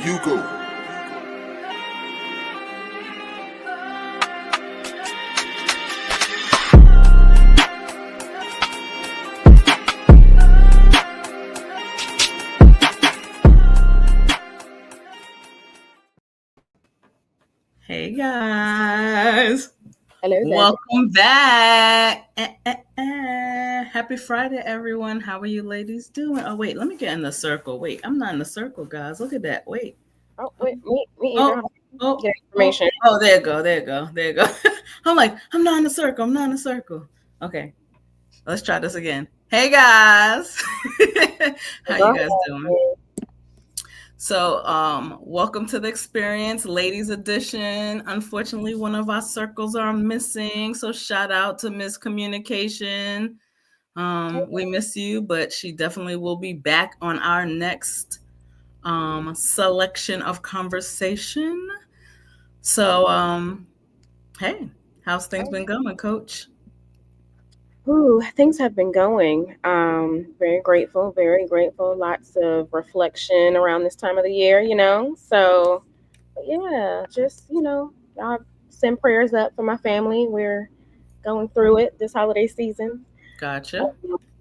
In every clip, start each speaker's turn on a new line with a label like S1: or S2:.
S1: Hugo.
S2: Hey guys,
S3: Hello there.
S2: welcome back. Happy Friday, everyone. How are you ladies doing? Oh, wait, let me get in the circle. Wait, I'm not in the circle, guys. Look at that. Wait.
S3: Oh, wait, me either.
S2: Oh, oh,
S3: Get
S2: oh,
S3: information.
S2: oh, there you go. There you go. There you go. I'm like, I'm not in the circle. I'm not in the circle. Okay, let's try this again. Hey guys. How
S3: Go
S2: you
S3: ahead.
S2: guys doing? So, welcome to the experience, ladies edition. Unfortunately, one of our circles are missing. So, shout out to Miss Communication. We miss you, but she definitely will be back on our next selection of conversation. So, hey, how's things been going, Coach?
S3: Ooh, things have been going. Very grateful, very grateful. Lots of reflection around this time of the year. So, yeah, just, I send prayers up for my family. We're going through it this holiday season.
S2: Gotcha.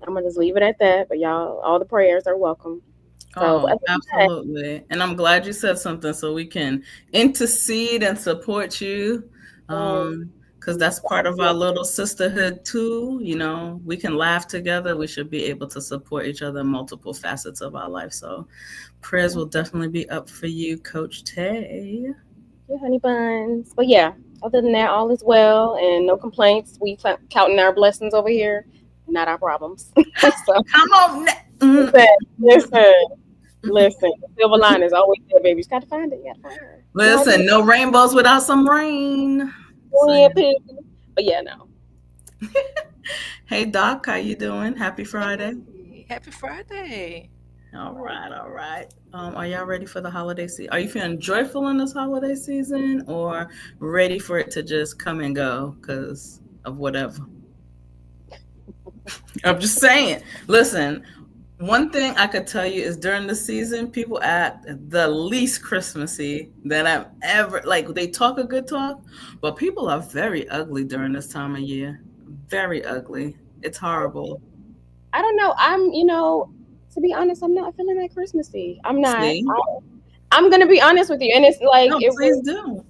S3: I'm going to just leave it at that. But y'all, all the prayers are welcome. So,
S2: Oh, absolutely. And I'm glad you said something so we can intercede and support you. Because that's part of our little sisterhood too. You know, we can laugh together. We should be able to support each other in multiple facets of our life. So prayers will definitely be up for you, Coach Tay.
S3: yeah, honey buns. But yeah, other than that, all is well and no complaints. We counting our blessings over here, not our problems. So
S2: Come on.
S3: listen, listen, listen. The silver line is always there, baby. You just got to find it. You got to find her.
S2: Listen, no rainbows without some rain. So,
S3: Yeah, pig. But yeah, no.
S2: hey Doc, how you doing? Happy Friday.
S4: Happy Friday.
S2: All right, all right. Are y'all ready for the holiday season? Are you feeling joyful in this holiday season or ready for it to just come and go because of whatever? I'm just saying. Listen, one thing I could tell you is during the season, people act the least Christmassy that I've ever, like, they talk a good talk, but people are very ugly during this time of year. Very ugly. It's horrible.
S3: I don't know. To be honest, I'm not feeling that Christmassy. I'm not.
S2: See?
S3: I'm gonna be honest with you, and it's like
S2: No,
S3: it
S2: please
S3: was.
S2: do.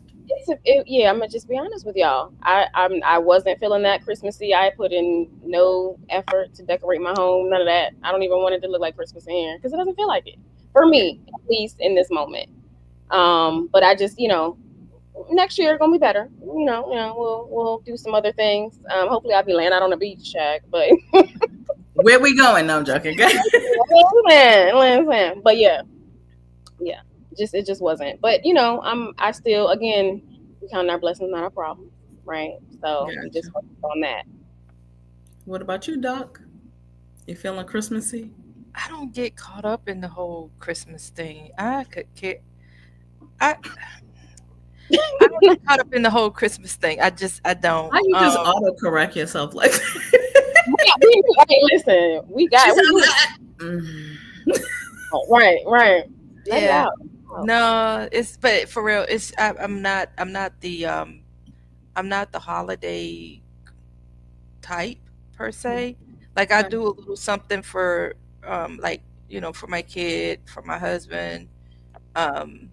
S3: Yeah, I'm gonna just be honest with y'all. I wasn't feeling that Christmassy. I put in no effort to decorate my home. None of that. I don't even want it to look like Christmas in here because it doesn't feel like it for me, at least in this moment. But I just, next year gonna be better. We'll do some other things. Hopefully I'll be laying out on the beach, Shaq. But
S2: Where we going? No, I'm joking.
S3: listen. But yeah, it just wasn't. But I still, again, we count our blessings, not our problem, right? So we just
S2: Gotcha.
S3: focus on that.
S2: What about you, Doc? You feeling Christmassy?
S4: I don't get caught up in the whole Christmas thing. I could care. I I don't get caught up in the whole Christmas thing. I don't.
S2: How you just auto-correct yourself like
S3: Hey, listen, we got right. Let it
S4: Yeah.
S3: out.
S4: No, but for real, I'm not the holiday type per se. Like I
S3: Okay.
S4: do a little something for like, for my kid, for my husband, um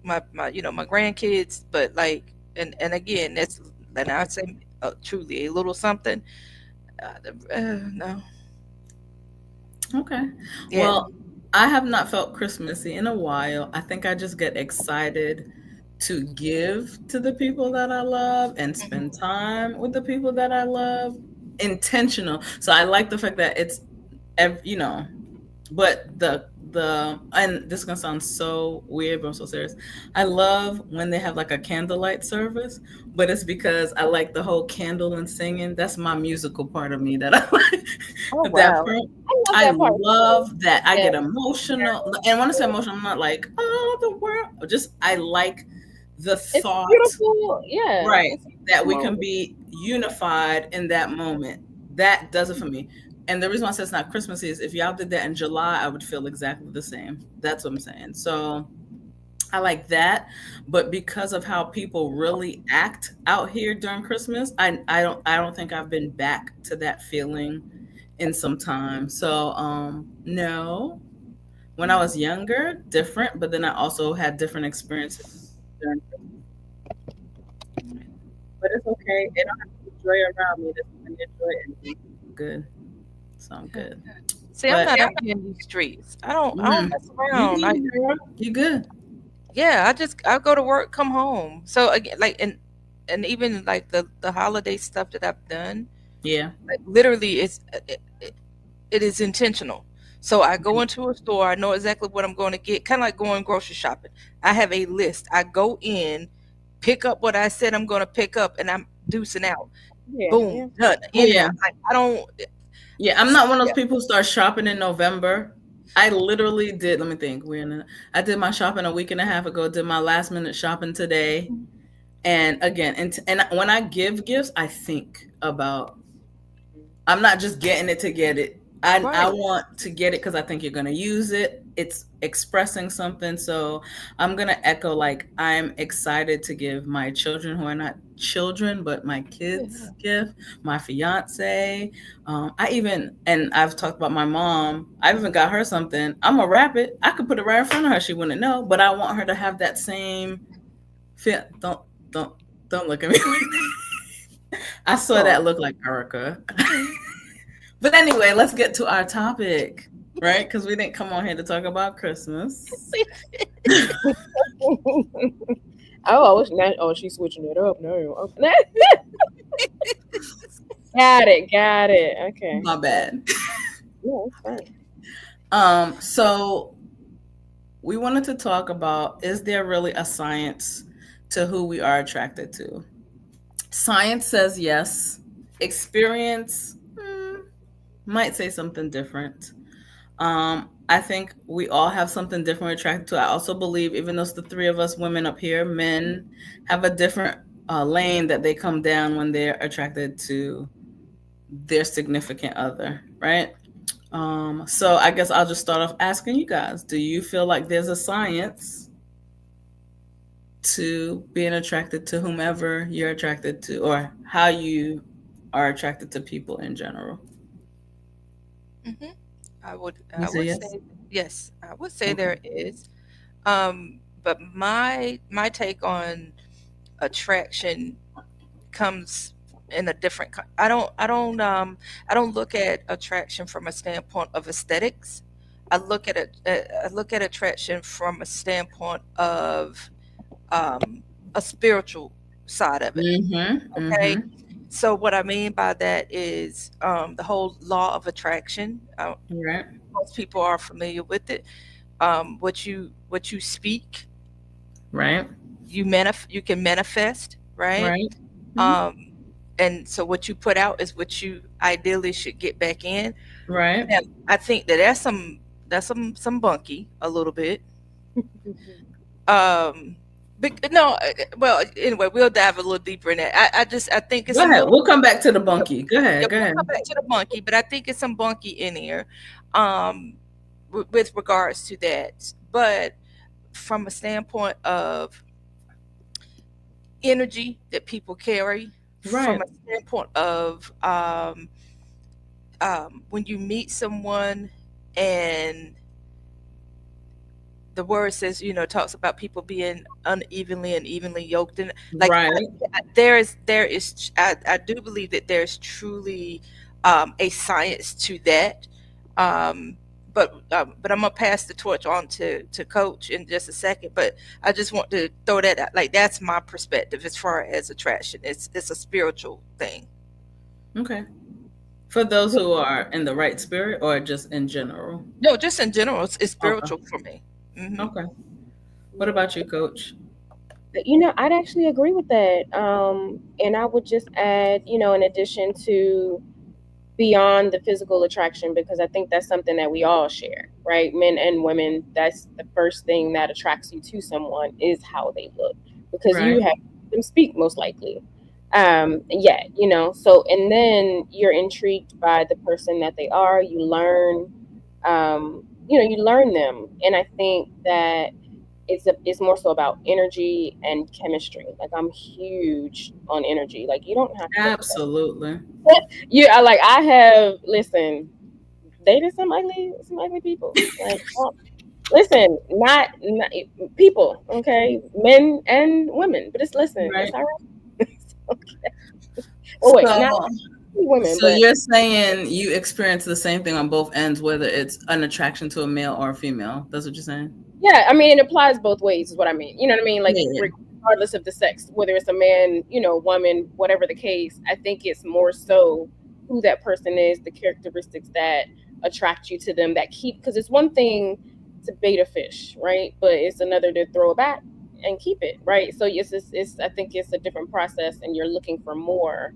S4: my grandkids, but like, and again, and I would say truly a little something. No.
S2: Okay.
S4: Yeah.
S2: Well, I have not felt Christmassy in a while. I think I just get excited to give to the people that I love and
S4: Mhm.
S2: spend time with the people that I love. Intentional. So I like the fact that it's, you know, but the and this is gonna sound so weird, but I'm so serious. I love when they have like a candlelight service, but it's because I like the whole candle and singing. That's my musical part of me that I like.
S3: Oh
S2: That
S3: wow.
S2: part,
S3: I love
S2: I
S3: that part.
S2: love that. I
S3: Yeah.
S2: get emotional, and when I say emotional, I'm not like oh the world. Just I like the
S3: It's
S2: thought,
S3: beautiful. Yeah.
S2: right?
S3: It's a
S2: That
S3: beautiful
S2: we can
S3: moment.
S2: be unified in that moment. That does it for me. And the reason why I say it's not Christmassy is if y'all did that in July, I would feel exactly the same. That's what I'm saying. So I like that, but because of how people really act out here during Christmas, I don't think I've been back to that feeling in some time. So no. When I was younger, different, but then I also had different experiences during Christmas. But it's okay. They don't have to enjoy around me. They can enjoy it and be good. So I'm good.
S4: See, I'm
S2: But
S4: not out here in these streets. I don't mess
S2: you
S4: around.
S2: good, girl. You good.
S4: Yeah, I go to work, come home. So again, like and even like the holiday stuff that I've done,
S2: Yeah.
S4: like literally it is intentional. So I go into a store, I know exactly what I'm going to get, kind of like going grocery shopping. I have a list. I go in, pick up what I said I'm going to pick up, and I'm deucing out.
S3: Yeah,
S4: Boom,
S3: yeah.
S4: done.
S2: Oh, yeah.
S4: Like, I don't.
S2: Yeah, I'm not one of
S4: Yeah.
S2: those people who start shopping in November. I literally did. Let me think. I did my shopping a week and a half ago. Did my last minute shopping today, and again, and when I give gifts, I think about. I'm not just getting it to get it. I
S4: Right.
S2: want to get it because I think you're going to use it. It's expressing something. So I'm going to echo like I'm excited to give my children who are not children, but my kids gift, my fiance. And I've talked about my mom. I've even got her something. I'm going to wrap it. I could put it right in front of her. She wouldn't know, but I want her to have that same feel. Don't look at me like that. I saw that look like Erica. But anyway, let's get to our topic, right? Because we didn't come on here to talk about Christmas.
S3: She's switching it up now. Okay. Got it. Okay.
S2: My bad.
S3: No, it's fine.
S2: So we wanted to talk about, is there really a science to who we are attracted to? Science says yes. Experience might say something different. I think we all have something different we're attracted to. I also believe, even though it's the three of us women up here, men have a different lane that they come down when they're attracted to their significant other, right? So I guess I'll just start off asking you guys, do you feel like there's a science to being attracted to whomever you're attracted to, or how you are attracted to people in general?
S4: Hmm. I
S2: You
S4: would
S2: say yes?
S4: say yes. I would say
S2: Okay.
S4: there is. But my take on attraction comes in a different. I don't look at attraction from a standpoint of aesthetics. I look at it. I look at attraction from a standpoint of a spiritual side of it.
S2: Mm-hmm.
S4: Okay.
S2: Mm-hmm.
S4: So what I mean by that is the whole law of attraction.
S2: Right.
S4: Most people are familiar with it. What you speak,
S2: Right.
S4: you can manifest, right?
S2: Right.
S4: Um, and so what you put out is what you ideally should get back in.
S2: Right.
S4: And I think that that's some bunky a little bit. But no, well, anyway, we'll dive a little deeper in that. I think it's
S2: Go
S4: a
S2: ahead.
S4: little.
S2: We'll come back to the bunkie. Go
S4: Yeah,
S2: ahead. Go
S4: we'll
S2: ahead.
S4: come back to the bunky, but I think it's some bunky in here, um, with regards to that. But from a standpoint of energy that people carry,
S2: Right.
S4: from a standpoint of when you meet someone and the word says, talks about people being unevenly and evenly yoked, and like
S2: Right.
S4: I do believe that there's truly a science to that. Um, but I'm gonna pass the torch on to Coach in just a second. But I just want to throw that out. Like, that's my perspective as far as attraction. It's a spiritual thing.
S2: Okay. For those who are in the right spirit, or just in general?
S4: No, just in general, it's
S2: Okay.
S4: spiritual for me. Hmm.
S2: Okay. What about you, Coach?
S3: I'd actually agree with that. And I would just add, in addition to beyond the physical attraction, because I think that's something that we all share, right? Men and women, that's the first thing that attracts you to someone is how they look, because
S2: Right.
S3: you have them speak most likely. yet, so, and then you're intrigued by the person that they are. You learn, you learn them. And I think that it's more so about energy and chemistry. Like, I'm huge on energy. Like, you don't have to.
S2: Absolutely.
S3: I have, listen, dated some ugly people. Like, listen, not people, okay, men and women. But it's, listen,
S2: Right.
S3: it's all right. Okay. Oh wait, not
S2: So,
S3: women,
S2: so
S3: but
S2: you're saying you experience the same thing on both ends, whether it's an attraction to a male or a female. That's what you're saying?
S3: yeah, I mean, it applies both ways, is what I mean. You know what I mean? Like,
S2: Yeah.
S3: regardless of the sex, whether it's a man, woman, whatever the case, I think it's more so who that person is, the characteristics that attract you to them, that keep, because it's one thing to bait a fish, right? But it's another to throw it back and keep it, right? So it's I think it's a different process, and you're looking for more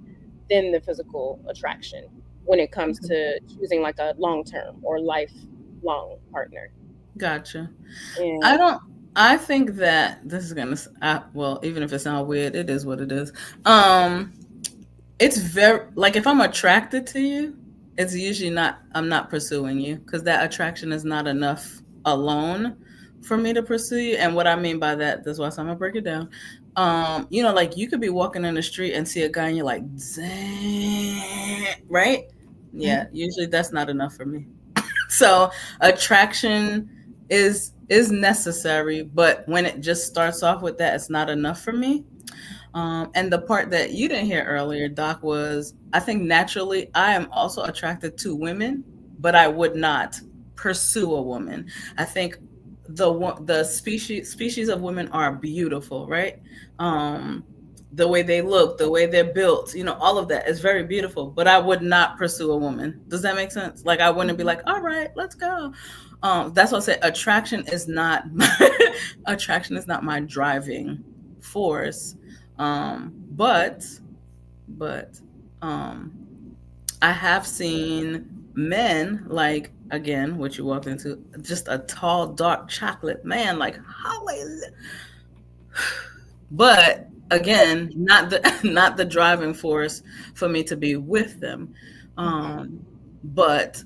S3: than the physical attraction when it comes to choosing like a long-term or lifelong partner.
S2: Gotcha.
S3: Yeah.
S2: I think that this is well, even if it sounds weird, it is what it is. It's very, like, if I'm attracted to you, it's usually not, I'm not pursuing you, because that attraction is not enough alone for me to pursue you. And what I mean by that, that's why I'm gonna break it down. Like, you could be walking in the street and see a guy and you're like, dang, right? Yeah, usually that's not enough for me. So attraction is necessary, but when it just starts off with that, it's not enough for me. And the part that you didn't hear earlier, Doc, was I think naturally I am also attracted to women, but I would not pursue a woman. I think the species of women are beautiful, right? The way they look, the way they're built, all of that is very beautiful, but I would not pursue a woman. Does that make sense? Like, I wouldn't be like, all right, let's go. That's what I said. Attraction is not my driving force. But I have seen men, like, again, what you walked into, just a tall, dark chocolate man, like, hallelujah. But again, not the driving force for me to be with them. But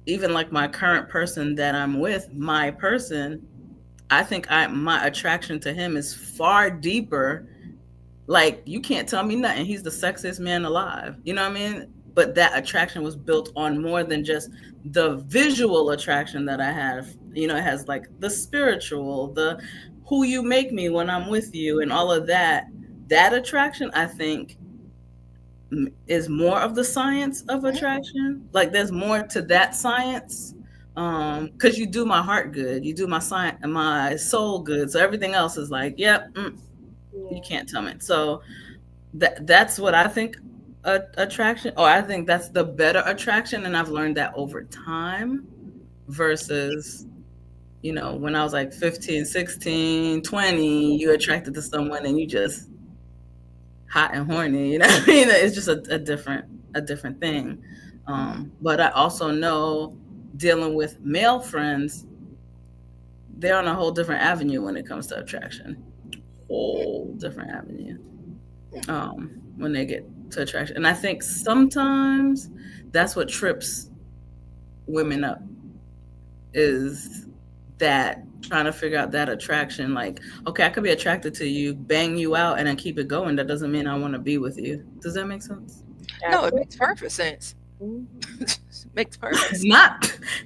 S2: even like my current person that I'm with, my person, I think my attraction to him is far deeper. Like, you can't tell me nothing. He's the sexiest man alive. You know what I mean? But that attraction was built on more than just the visual attraction that I have. It has like the spiritual, the who you make me when I'm with you, and all of that. That attraction, I think, is more of the science of attraction. Like, there's more to that science. Because you do my heart good, you do my soul good. So everything else is like, yep, you can't tell me. So that's what I think attraction, or I think that's the better attraction, and I've learned that over time versus when I was like 15, 16, 20, you attracted to someone and you just hot and horny, what I mean? It's just a different thing. But I also know, dealing with male friends, they're on a whole different avenue when it comes to attraction. Whole different avenue when they get to attraction. And I think sometimes that's what trips women up, is that trying to figure out that attraction. Like, okay, I could be attracted to you, bang you out, and then keep it going. That doesn't mean I want to be with you. Does that make sense?
S4: No, it makes perfect sense. Makes perfect sense.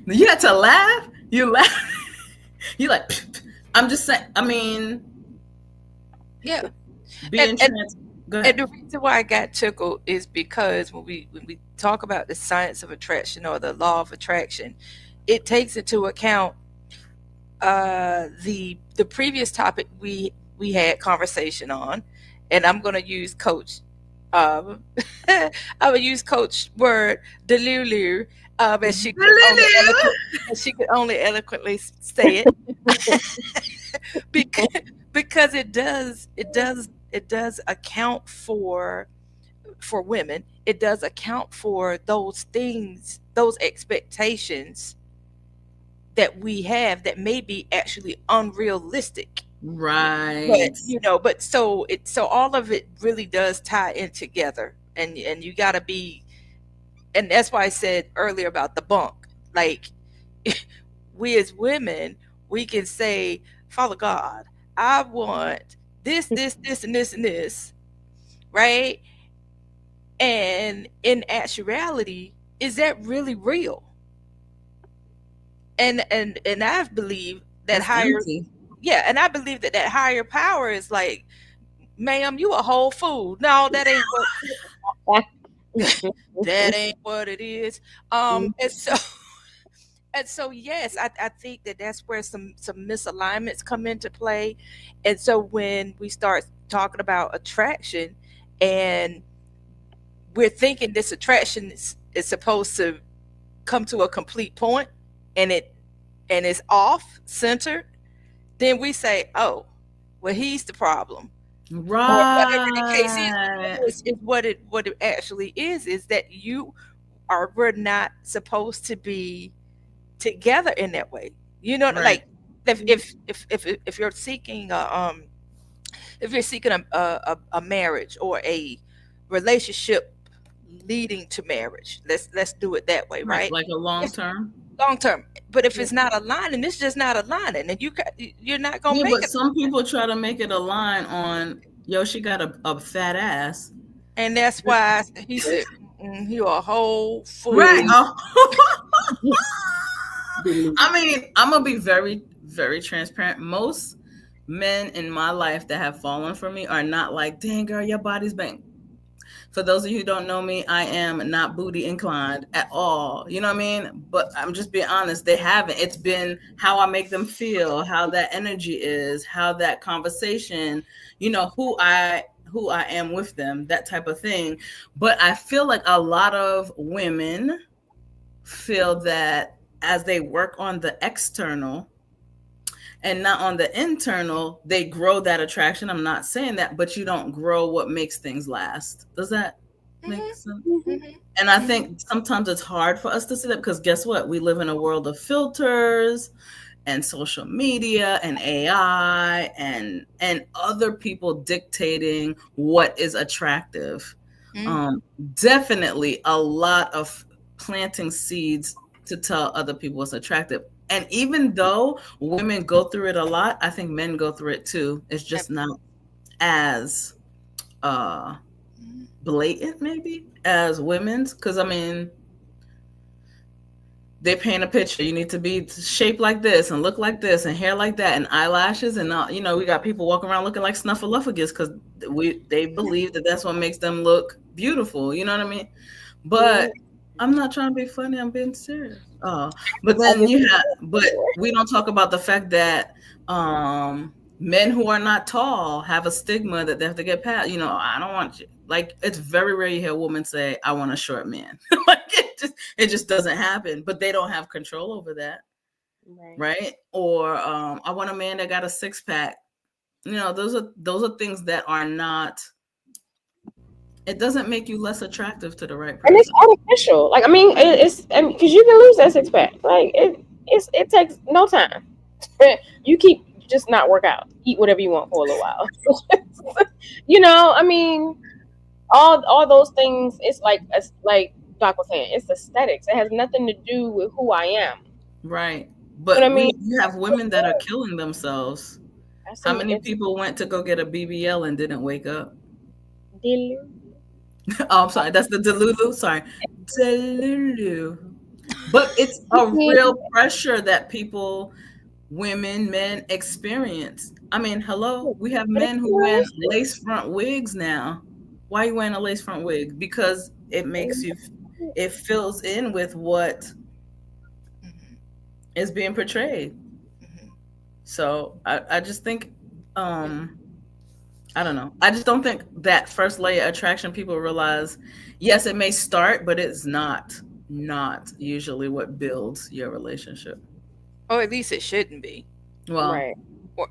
S2: You had to laugh. You laugh. You like, I'm just saying. I mean,
S4: yeah.
S2: Being trans. Go ahead.
S4: And the reason why I got tickled is because when we talk about the science of attraction or the law of attraction, it takes into account the previous topic we had conversation on, and I'm going to use Coach. I would use Coach word Delulu, as she could only eloquently say it, because it does account for women. It does account for those things, those expectations that we have that may be actually unrealistic
S2: Right.
S4: But so all of it really does tie in together, and you got to be, and that's why I said earlier about the bunk. Like, we as women, we can say, Father God, I want this, this, this, and this, and this, right? And in actuality, is that really real? And I believe that
S2: That's
S4: higher,
S2: empty.
S4: yeah, and I believe that higher power is like, ma'am, you a whole fool. No, that ain't what that ain't what it is. And so yes, I think that that's where some misalignments come into play. And so when we start talking about attraction, and we're thinking this attraction is supposed to come to a complete point, and it's off center, then we say, oh, well, he's the problem.
S2: Right.
S4: Or whatever the case is what it actually is that we're not supposed to be together in that way.
S2: Right.
S4: Like, if you're seeking a marriage or a relationship leading to marriage, let's do it that way, right?
S2: Like a long term.
S4: But if it's not aligning, it's just not aligning, and you're not gonna make
S2: but
S4: it.
S2: some people try to make it align on, yo, she got a fat ass,
S4: and that's why he said, you're a whole fool.
S2: Right. I mean, I'm gonna be very, very transparent. Most men in my life that have fallen for me are not like, dang girl, your body's bang. For those of you who don't know me, I am not booty inclined at all. You know what I mean? But I'm just being honest, they haven't. It's been how I make them feel, how that energy is, how that conversation, who I am with them, that type of thing. But I feel like a lot of women feel that as they work on the external and not on the internal, they grow that attraction. I'm not saying that, but you don't grow what makes things last. Does that make sense?
S4: Mm-hmm.
S2: And I think sometimes it's hard for us to see that, because guess what? We live in a world of filters and social media and AI and other people dictating what is attractive. Definitely a lot of planting seeds to tell other people what's attractive. And even though women go through it a lot, I think men go through it too. It's just not as blatant maybe as women's, because I mean, they paint a picture. You need to be shaped like this and look like this and hair like that and eyelashes and all. We got people walking around looking like snuffleupagus because they believe that that's what makes them look beautiful. You know what I mean? But I'm not trying to be funny. I'm being serious. But then but we don't talk about the fact that men who are not tall have a stigma that they have to get past. I don't want you. Like, it's very rare you hear a woman say, I want a short man. Like, it just doesn't happen, but they don't have control over that. Right? Or I want a man that got a six pack. Those are things that are not, it doesn't make you less attractive to the right person.
S3: And it's artificial. Like, I mean, it's because you can lose that six pack. Like, it takes no time. You keep just not work out. Eat whatever you want for a little while. I mean, all those things. It's like Doc was saying, it's aesthetics. It has nothing to do with who I am.
S2: Right. But I mean, you have women that are killing themselves. How many people went to go get a BBL and didn't wake up?
S3: Delulu.
S2: Oh, I'm sorry. That's the Delulu. Sorry. Delulu. But it's a real pressure that women, men experience. I mean, hello, we have men who wear lace front wigs now. Why are you wearing a lace front wig? Because it makes it fills in with what is being portrayed. So I just think, I don't know. I just don't think that first layer attraction, people realize, yes, it may start, but it's not usually what builds your relationship.
S4: Or at least it shouldn't be.
S2: Well,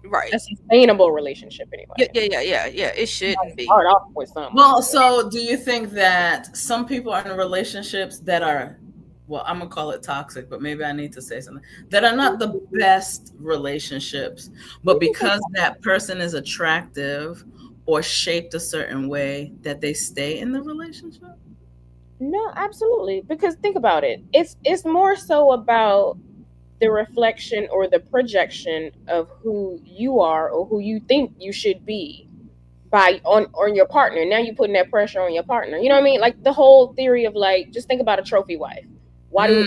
S3: right. A sustainable relationship anyway.
S4: Yeah. It shouldn't be.
S3: Start off with something.
S2: Well, so do you think that some people are in relationships that are well, I'm gonna call it toxic, but maybe I need to say something, that are not the best relationships, but because that person is attractive or shaped a certain way, that they stay in the relationship?
S3: No, absolutely. Because think about it. It's more so about the reflection or the projection of who you are or who you think you should be by on your partner. Now you're putting that pressure on your partner. You know what I mean? Like the whole theory of like, just think about a trophy wife. Why do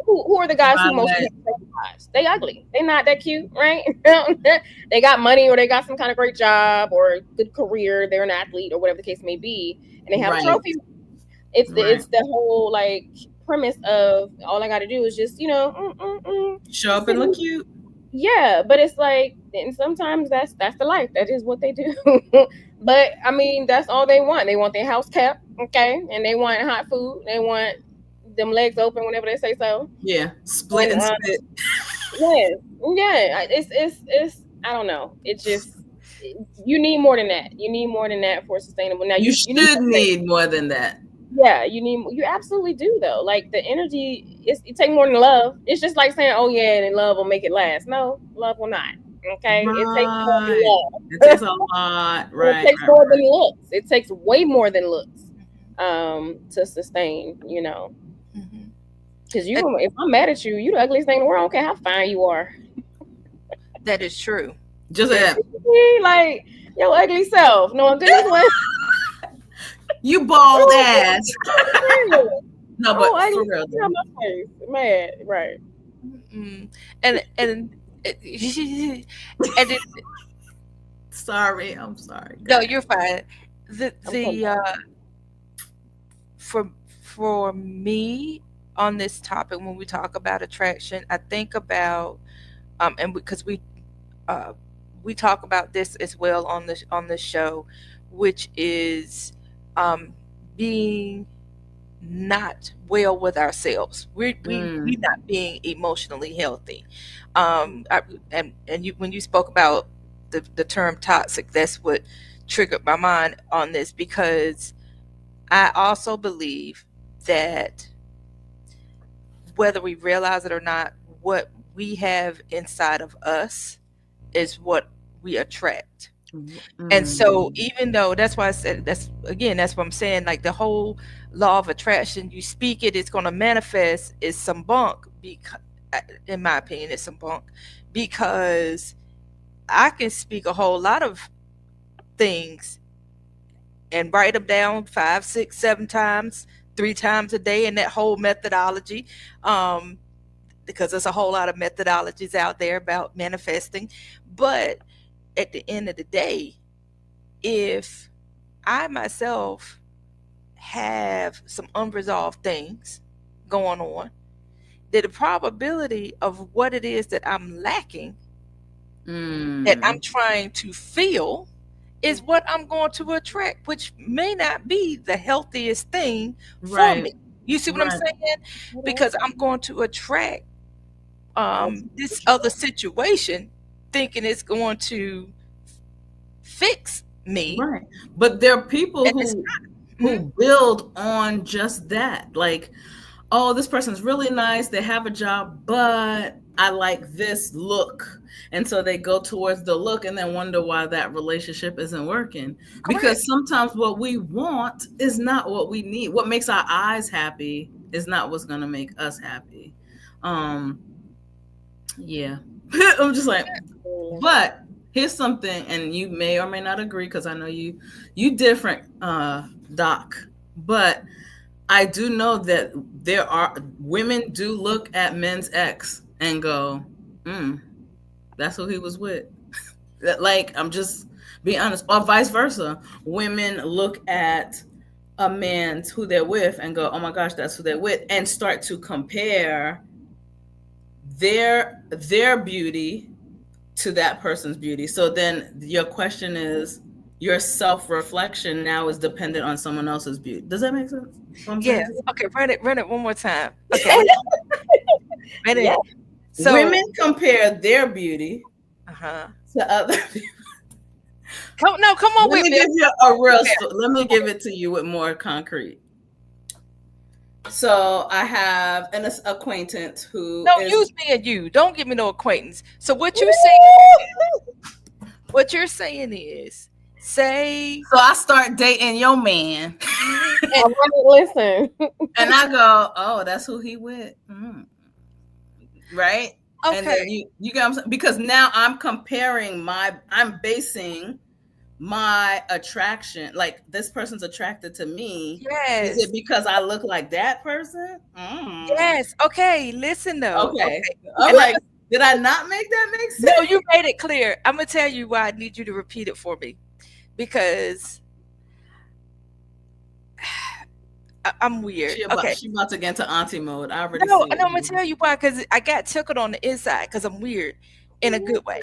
S3: who are the guys who mostly have trophy wives? They ugly. They not that cute, right? They got money or they got some kind of great job or a good career. They're an athlete or whatever the case may be, and they have a trophy. It's the whole like premise of all I got to do is just
S2: show up and look cute.
S3: Yeah, but it's like, and sometimes that's the life. That is what they do. But I mean, that's all they want. They want their house kept, okay, and they want hot food. They want them legs open whenever they say so.
S2: Yeah, split and spit.
S3: Yeah. It's I don't know. It's just, you need more than that. You need more than that for sustainable. Now
S2: you should need more than that.
S3: Yeah, you absolutely do though. Like the energy, it takes more than love. It's just like saying, "Oh yeah, and love will make it last." No, love will not. Okay,
S2: right.
S3: It takes more than love.
S2: It takes a lot, right?
S3: It takes more than looks. It takes way more than looks to sustain. You know, because if I'm mad at you, you're the ugliest thing in the world. I don't care how fine you are.
S4: That is true.
S2: Just that,
S3: like your ugly self. No, goodness, what?
S2: You bald ass. No, but for real.
S3: My face. Mad, right?
S4: And
S2: sorry, I'm sorry.
S4: No, you're fine. For me on this topic, when we talk about attraction, I think about and because we talk about this as well on the show, which is being not well with ourselves. We're not being emotionally healthy. When you spoke about the term toxic, that's what triggered my mind on this, because I also believe that whether we realize it or not, what we have inside of us is what we attract. And so even though, that's why I said, that's what I'm saying, like the whole law of attraction, you speak it, it's going to manifest, is some bunk, because in my opinion it's some bunk, because I can speak a whole lot of things and write them down 5, 6, 7 times, 3 times a day in that whole methodology, because there's a whole lot of methodologies out there about manifesting. But at the end of the day, if I myself have some unresolved things going on, then the probability of what it is that I'm lacking, that I'm trying to feel, is what I'm going to attract, which may not be the healthiest thing for me. You see what I'm saying? Because I'm going to attract this other situation thinking it's going to fix me.
S2: Right. But there are people who build on just that. Like, oh, this person's really nice, they have a job, but I like this look. And so they go towards the look and then wonder why that relationship isn't working. Correct. Because sometimes what we want is not what we need. What makes our eyes happy is not what's going to make us happy. Yeah. I'm just like, but here's something, and you may or may not agree, because I know you different, Doc, but I do know that there are women do look at men's ex and go, that's who he was with. Like, I'm just being honest, or vice versa. Women look at a man who they're with and go, oh my gosh, that's who they're with, and start to compare their beauty to that person's beauty. So then your question is, your self-reflection now is dependent on someone else's beauty. Does that make sense?
S4: Yeah. Okay. Run it one more time. Okay.
S2: Yeah. So women compare their beauty to other people.
S4: Come on with me.
S2: Let me give it to you with more concrete. So I have an acquaintance who
S4: No,
S2: is.
S4: use me and you. Don't give me no acquaintance. So what you're saying? What you're saying is, say.
S2: So I start dating your man,
S3: All right, listen.
S2: and I go, "Oh, that's who he with." Right? And then
S4: Okay.
S2: you get what I'm saying? Because now I'm I'm basing my attraction, like this person's attracted to me. Is
S4: Yes.
S2: it because I look like that person?
S4: Yes. Okay. Listen though.
S2: Okay.
S4: Okay.
S2: I'm
S4: And
S2: like, did I not make that make sense?
S4: no, you made it clear. I'm gonna tell you why I need you to repeat it for me, because I'm weird.
S2: She
S4: Okay.
S2: about to get into auntie mode. I already
S4: No,
S2: see it.
S4: I'm gonna tell you why. Because I got tickled on the inside because I'm weird in a good way.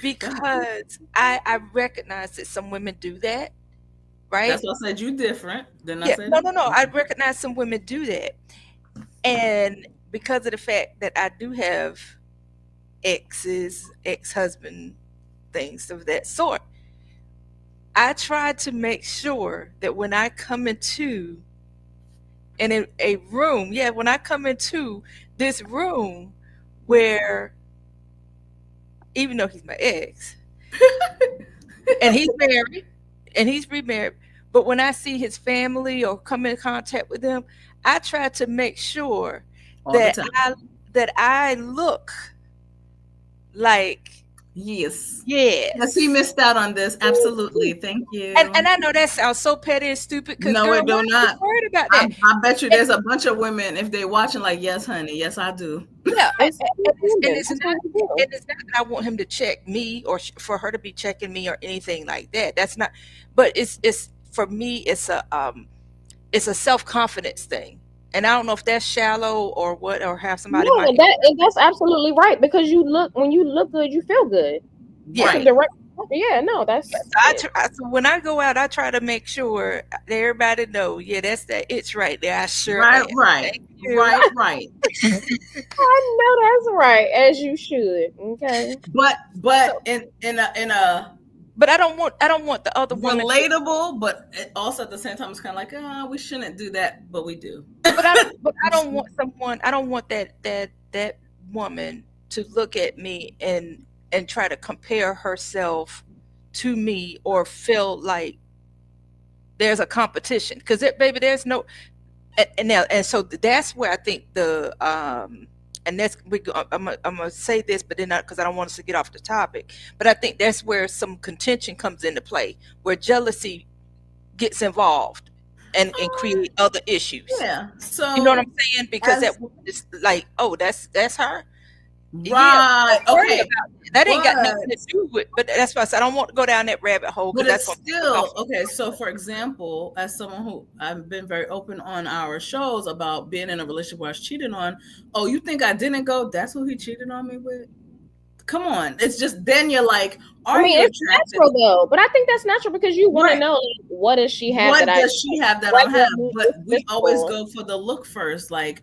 S4: Because I recognize that some women do that, right?
S2: That's why I said you different. Then I
S4: Yeah.
S2: said
S4: No. I recognize some women do that, and because of the fact that I do have exes, ex-husband, things of that sort, I try to make sure that when I come into in a room, when I come into this room where, even though he's my ex and he's married and he's remarried, but when I see his family or come in contact with them, I try to make sure
S2: all the
S4: that
S2: time.
S4: I look like,
S2: Yes.
S4: yes.
S2: Yes, he missed out on this. Absolutely. Thank you.
S4: And I know that sounds so petty and stupid because,
S2: No,
S4: girl,
S2: it do
S4: why are you
S2: not.
S4: worried about that?
S2: I bet you there's a bunch of women, if they watching, like, yes, honey, yes, I do.
S4: Yeah, and
S3: It's
S4: it's
S3: That's
S4: not
S3: what we do.
S4: that I want him to check me or for her to be checking me or anything like that. That's not. But it's for me. It's a self-confidence thing, and I don't know if that's shallow or what, or have somebody
S3: No,
S4: might.
S3: and that's absolutely right, because when you look good, you feel good. That's a
S2: Right.
S3: direct. Yeah, no, that's
S4: So when I go out, I try to make sure that everybody know. Yeah, that's that itch right there. I sure
S2: Right,
S4: am.
S2: right,
S4: Thank you.
S2: right.
S3: I know that's right, as you should. Okay.
S2: But
S4: So,
S2: in a
S4: but I don't want the other woman.
S2: relatable, but also at the same time, it's kind of like, we shouldn't do that, but we do.
S4: But I don't want someone. I don't want that woman to look at me and try to compare herself to me or feel like there's a competition, because baby, there's no. And so that's where I think and that's I'm gonna say this, but then because I don't want us to get off the topic, but I think that's where some contention comes into play, where jealousy gets involved and create other issues.
S2: Yeah. So
S4: You know what I'm saying? Because
S2: as-
S4: that woman is like, oh, that's her.
S2: right.
S4: Don't worry
S2: Okay.
S4: about that. That ain't got
S2: But-
S4: nothing to do with. But that's why I said I don't want to go down that rabbit hole,
S2: But
S4: because
S2: it's
S4: that's
S2: still okay. So, for example, as someone who I've been very open on our shows about being in a relationship where I was cheated on. Oh, you think I didn't go? That's who he cheated on me with. Come on, it's just then you're like,
S3: I mean, it's natural though, but I think that's natural because you want to know, like, what does she have
S2: What
S3: that
S2: does she have that I don't have? But we always go for the look first. Like,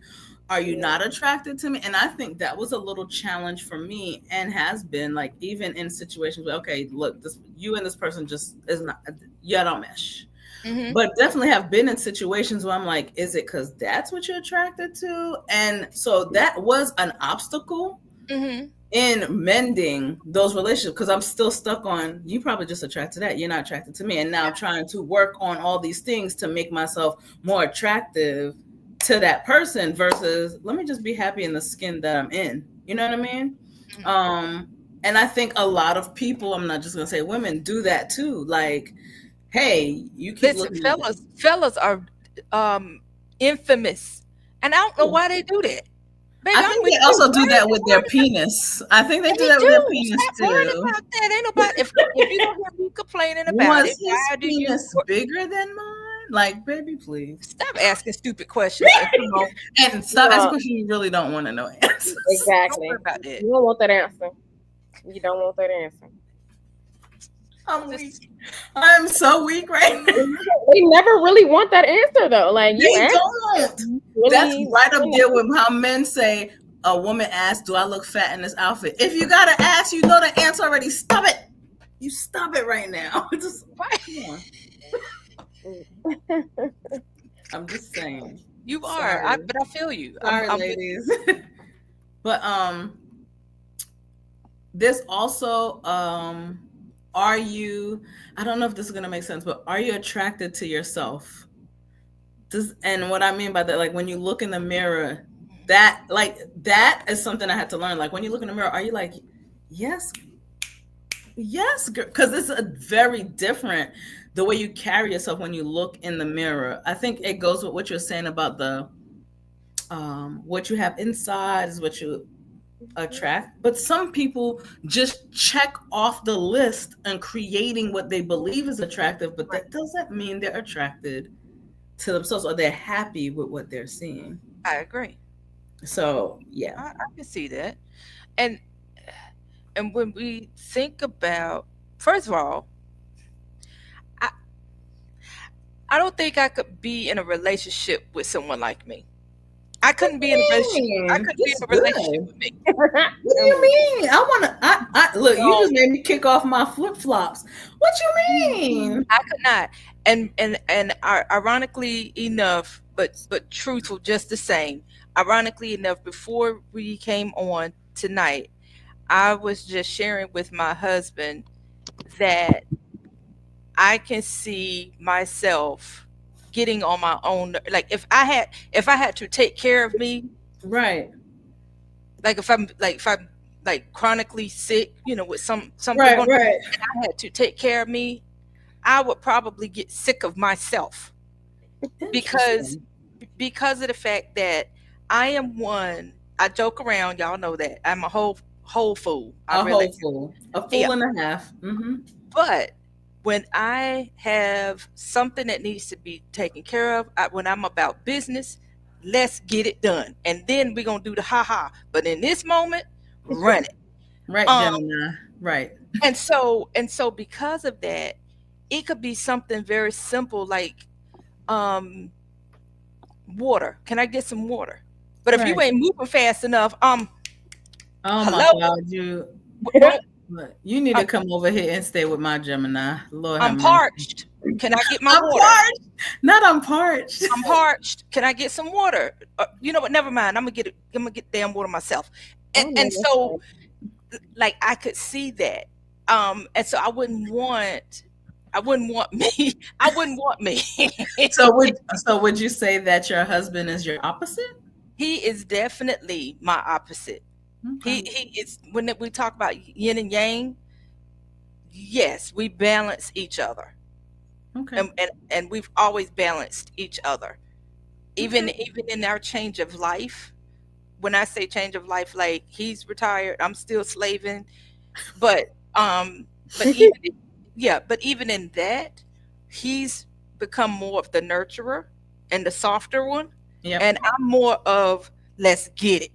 S2: are you not attracted to me? And I think that was a little challenge for me, and has been, like, even in situations where, okay, look, you and this person just is not, y'all don't mesh.
S4: Mm-hmm.
S2: But definitely have been in situations where I'm like, is it because that's what you're attracted to? And so that was an obstacle in mending those relationships, because I'm still stuck on, you probably just attracted to that, you're not attracted to me. And now I'm trying to work on all these things to make myself more attractive to that person, versus let me just be happy in the skin that I'm in. You know what I mean? And I think a lot of people, I'm not just gonna say women, do that too. Like, hey, you keep looking.
S4: Fellas are infamous, and I don't know why they do that. Baby,
S2: I think they also do that with their penis. I think they do that with their penis
S4: too. About that. Ain't nobody. If you don't hear me complaining about it, why do you?
S2: Was his penis bigger than mine? Like, baby, please
S4: stop asking stupid questions.
S2: And stop asking questions you really don't want to know answers.
S3: Exactly.
S4: About that.
S3: You don't want that answer. You don't want that answer.
S2: I'm weak. I'm so weak right now.
S3: They never really want that answer though. Like,
S2: they don't. Really, that's right up there with how men say, a woman asks, do I look fat in this outfit? If you got to ask, you know the answer already. Stop it. You stop it right now. Just come on. I'm just saying.
S4: You are.
S2: Sorry.
S4: But I feel you.
S2: Sorry,
S4: I'm
S2: ladies. But there's also are you, I don't know if this is gonna make sense, but are you attracted to yourself? And what I mean by that, like when you look in the mirror, that is something I had to learn. Like when you look in the mirror, are you like, yes, girl? Because it's a very different the way you carry yourself when you look in the mirror. I think it goes with what you're saying about the what you have inside is what you attract. But some people just check off the list and creating what they believe is attractive, but that doesn't mean they're attracted to themselves or they're happy with what they're seeing.
S4: I agree.
S2: So yeah,
S4: I can see that. And when we think about, first of all, I don't think I could be in a relationship with someone like me. I couldn't be in a relationship. I couldn't be in a relationship with me.
S2: What do you mean? I look, you just made me kick off my flip-flops. What you mean?
S4: I could not. And ironically enough, but truthful just the same. Ironically enough, before we came on tonight, I was just sharing with my husband that I can see myself getting on my own. Like if I had to take care of me,
S2: right?
S4: Like if I'm like chronically sick, with something
S2: right,
S4: going
S2: right.
S4: on, and I had to take care of me, I would probably get sick of myself because of the fact that I am one. I joke around, y'all know that I'm a whole fool.
S2: A fool and a half. Mm-hmm.
S4: But when I have something that needs to be taken care of, when I'm about business, let's get it done. And then we're going to do the ha-ha. But in this moment, run it.
S2: Right, Gemini. Right.
S4: And so because of that, it could be something very simple like water. Can I get some water? But if you ain't moving fast enough,
S2: oh
S4: hello?
S2: My God, you need to come over here and stay with my Gemini. Lord,
S4: I'm parched. Can I get my water?
S2: Parched. Not I'm parched.
S4: I'm parched. Can I get some water? You know what? Never mind. I'm gonna get damn water myself. And so, like, I could see that. And so I wouldn't want me. I wouldn't want me.
S2: So would you say that your husband is your opposite?
S4: He is definitely my opposite. Okay. He is, when we talk about yin and yang, yes, we balance each other.
S2: Okay.
S4: And we've always balanced each other. Even in our change of life. When I say change of life, like he's retired, I'm still slaving. But even in that, he's become more of the nurturer and the softer one. Yep. And I'm more of let's get it.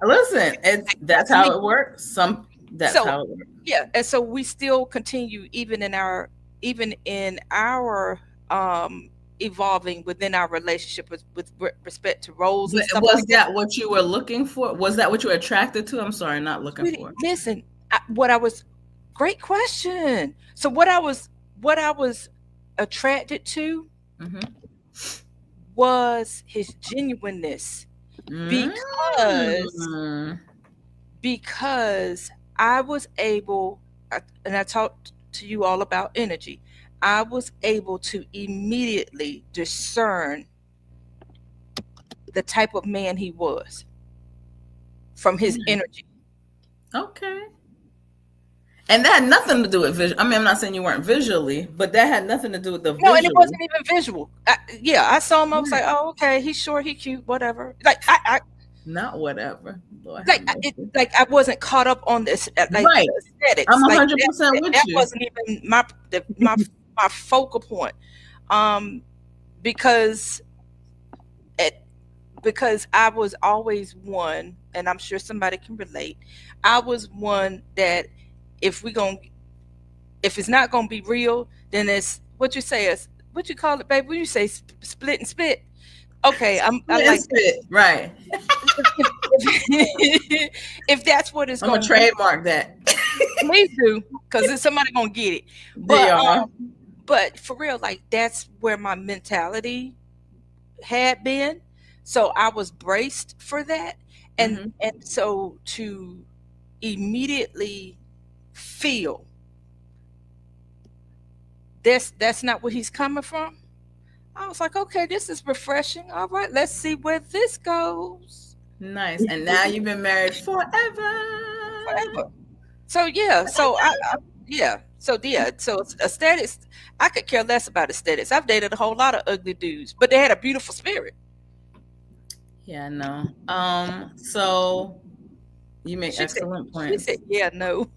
S2: Listen, that's how it works. How it works.
S4: Yeah, and so we still continue even in our evolving within our relationship with respect to roles. And stuff.
S2: Was that what you were looking for? Was that what you were attracted to? I'm sorry, not looking for.
S4: Listen, great question. So what I was attracted to was his genuineness. Because I was able, and I talked to you all about energy, I was able to immediately discern the type of man he was from his energy. Okay.
S2: And that had nothing to do with visual. I mean, I'm not saying you weren't visually, but that had nothing to do with the visual.
S4: No, and it wasn't even visual. I saw him. I was like, oh, okay, he's short, he's cute, whatever. Like I
S2: not whatever.
S4: Lord, like I wasn't caught up on this. Like,
S2: right.
S4: Aesthetics.
S2: I'm 100% with you.
S4: That wasn't even my focal point. Because I was always one, and I'm sure somebody can relate. I was one that if it's not gonna be real, then it's what you say is what you call it, babe. What you say, split and spit. Okay, I like
S2: spit, right.
S4: If that's what it's
S2: going to trademark that.
S4: Please do, because somebody gonna get it. But but for real, like that's where my mentality had been. So I was braced for that. And so to immediately feel that's not where he's coming from. I was like, okay, this is refreshing. All right, let's see where this goes.
S2: Nice. And now you've been married forever.
S4: So yeah, so aesthetics, I could care less about aesthetics. I've dated a whole lot of ugly dudes, but they had a beautiful spirit.
S2: Yeah, no. So you make
S4: She
S2: excellent
S4: she
S2: points.
S4: said, yeah, no.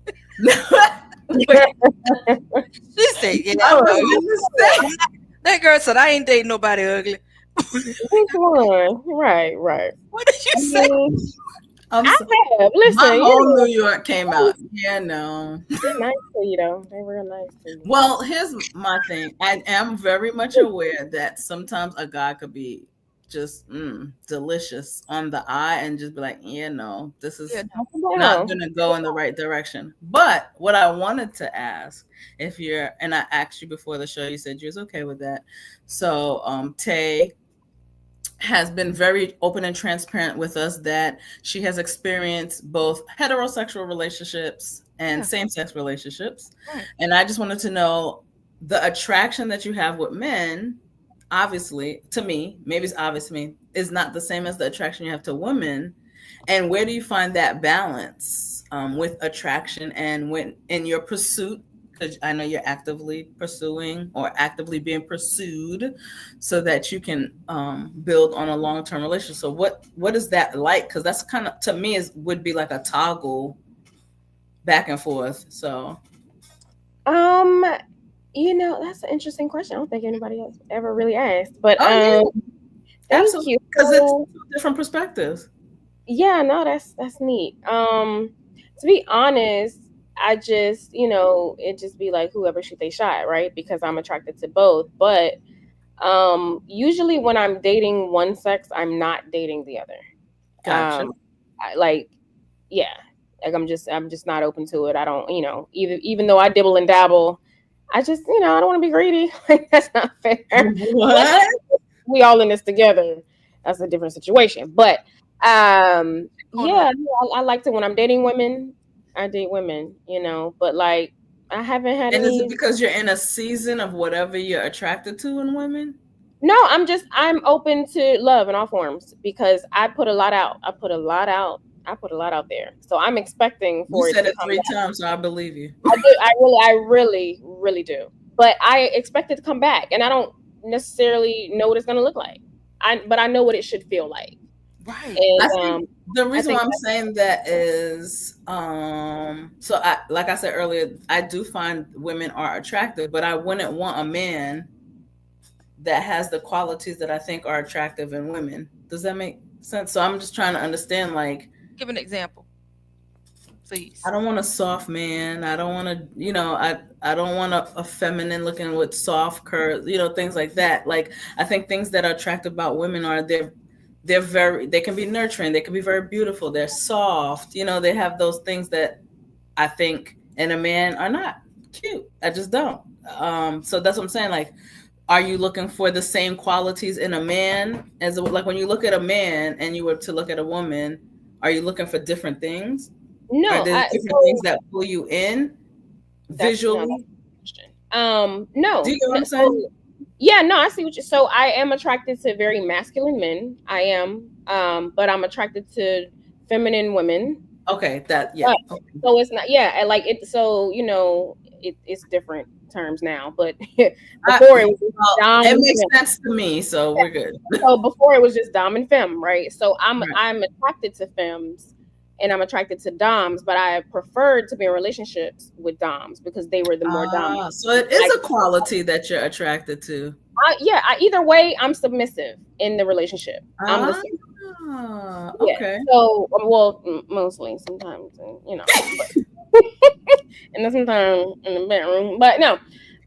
S2: Wait,
S4: She said, yeah,
S2: I was
S4: no.
S2: gonna say.
S4: That girl said, I ain't dating nobody ugly.
S3: Which one? Right.
S4: What did you say?
S2: I'm
S3: I
S2: so,
S3: have. Listen,
S2: my whole
S3: you know,
S2: New York came out. Yeah, no.
S3: they're nice to you though. They real nice to you.
S2: Well, here's my thing. I am very much aware that sometimes a guy could be just delicious on the eye and just be like, yeah, no, this is
S4: Yeah,
S2: not going to go in the right direction. But what I wanted to ask, if you're, and I asked you before the show, you said you was okay with that. So Tay has been very open and transparent with us that she has experienced both heterosexual relationships and
S4: Yeah.
S2: same-sex relationships.
S4: Right.
S2: And I just wanted to know the attraction that you have with men, obviously, to me, maybe it's obvious to me, is not the same as the attraction you have to women. And where do you find that balance with attraction and when in your pursuit? Because I know you're actively pursuing or actively being pursued so that you can build on a long-term relationship. So what is that like? Because that's kind of, to me, would be like a toggle back and forth. So
S3: You know, that's an interesting question. I don't think anybody else ever really asked. But
S2: yeah,
S3: thank
S2: absolutely,
S3: you.
S2: because it's
S3: So,
S2: two different perspectives.
S3: yeah, no, that's neat. To be honest, I just, you know, it just be like whoever shoot they shot, right? Because I'm attracted to both. But usually when I'm dating one sex, I'm not dating the other.
S2: Gotcha.
S3: Like, yeah, like I'm just not open to it. I don't, you know, even though I dibble and dabble, I just, you know, I don't want to be greedy. Like that's not fair.
S2: What?
S3: We all in this together. That's a different situation. But yeah, I like to when I'm dating women, I date women, you know. But like I haven't had
S2: And is
S3: any.
S2: it because you're in a season of whatever you're attracted to in women?
S3: No, I'm open to love in all forms because I put a lot out. I put a lot out there. So I'm expecting for
S2: You
S3: it
S2: said
S3: to
S2: it
S3: come
S2: 3
S3: back.
S2: times, so I believe you.
S3: I do. I really do. But I expect it to come back, and I don't necessarily know what it's going to look like. But I know what it should feel like.
S4: Right.
S3: And
S2: I think the reason why I'm
S3: that's-
S2: saying that is, so I, like I said earlier, I do find women are attractive, but I wouldn't want a man that has the qualities that I think are attractive in women. Does that make sense? So I'm just trying to understand, like,
S4: Give an example, please.
S2: I don't want a soft man. I don't want to, you know, I don't want a feminine looking with soft curves, you know, things like that. Like, I think things that are attractive about women are they can be nurturing. They can be very beautiful. They're soft. You know, they have those things that I think in a man are not cute. I just don't. So that's what I'm saying. Like, are you looking for the same qualities in a man as like when you look at a man and you were to look at a woman, are you looking for different things?
S3: no,
S2: Are there different things that pull you in visually?
S3: no.
S2: Do you know what I'm saying?
S3: Yeah, no, I see what you. So I am attracted to very masculine men. I am, but I'm attracted to feminine women.
S2: Okay, that yeah. Okay.
S3: So it's not, yeah, and like it. So you know, it's different terms now, but before it was just dom
S2: it
S3: and
S2: makes
S3: femme.
S2: sense to me, so we're good.
S3: So before it was just dom and femme, right? So I'm attracted to femmes and I'm attracted to doms, but I preferred to be in relationships with doms because they were the more dominant.
S2: So it is a quality that you're attracted to.
S3: Either way, I'm submissive in the relationship. I'm the
S2: okay.
S3: So well, mostly sometimes, you know, and then sometimes in the bedroom, but no.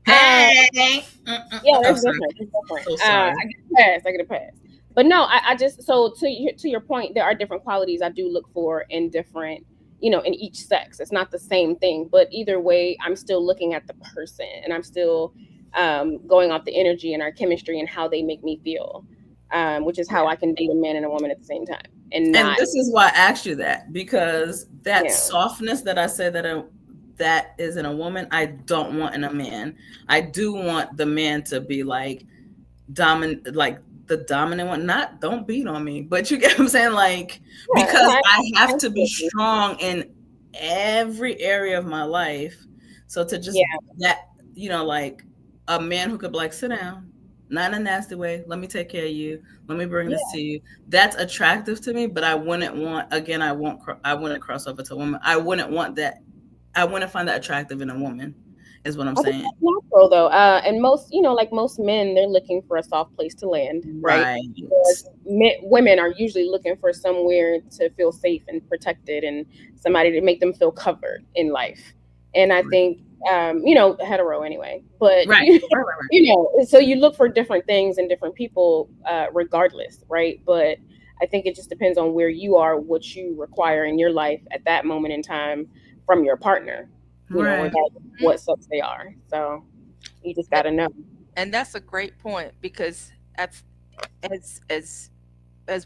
S3: Yeah, that's different. It's different.
S2: So sorry.
S3: I get a pass. But no, I just, so to your point, there are different qualities I do look for in different, you know, in each sex. It's not the same thing, but either way, I'm still looking at the person, and I'm still going off the energy and our chemistry and how they make me feel, which is how I can date a man and a woman at the same time. And
S2: this is why I asked you that, because that
S3: Yeah.
S2: softness that I said that is in a woman, I don't want in a man. I do want the man to be like dominant, like the dominant one. Not don't beat on me, but you get what I'm saying, like
S3: Yeah,
S2: because
S3: I-
S2: I have to be strong in every area of my life. So to just that, you know, like a man who could be like, sit down, not in a nasty way. Let me take care of you. Let me bring this to you. That's attractive to me, but I wouldn't want, again, I wouldn't cross over to a woman. I wouldn't want that. I wouldn't find that attractive in a woman, is what I'm saying.
S3: That's natural though. And most, you know, like most men, they're looking for a soft place to land, right? Women are usually looking for somewhere to feel safe and protected and somebody to make them feel covered in life. And I think, you know, hetero anyway, but you know, so you look for different things in different people, regardless, right? But I think it just depends on where you are, what you require in your life at that moment in time from your partner, you know, regardless of what sex they are. So you just got to know.
S4: And that's a great point, because as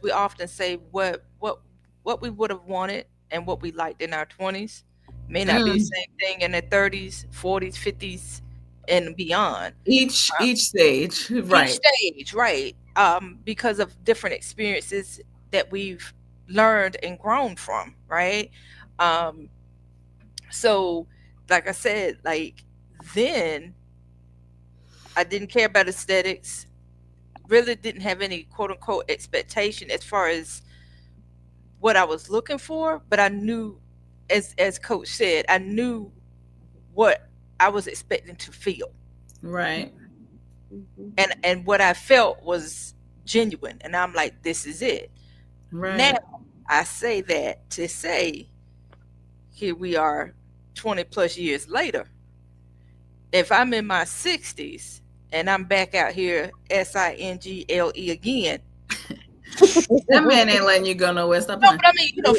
S4: we often say, what we would have wanted and what we liked in our 20s may not be the same thing in the 30s, 40s, 50s, and beyond.
S2: Each stage, right?
S4: Each stage, right? Because of different experiences that we've learned and grown from, right? So, like I said, like then I didn't care about aesthetics. Really didn't have any quote unquote expectation as far as what I was looking for, but I knew, as Coach said, I knew what I was expecting to feel.
S2: Right.
S4: And what I felt was genuine, and I'm like, this is it.
S2: Right.
S4: Now I say that to say, here we are 20 plus years later. If I'm in my 60s and I'm back out here single again,
S2: that man ain't letting you go nowhere. Stop.
S4: No, but I mean, you know,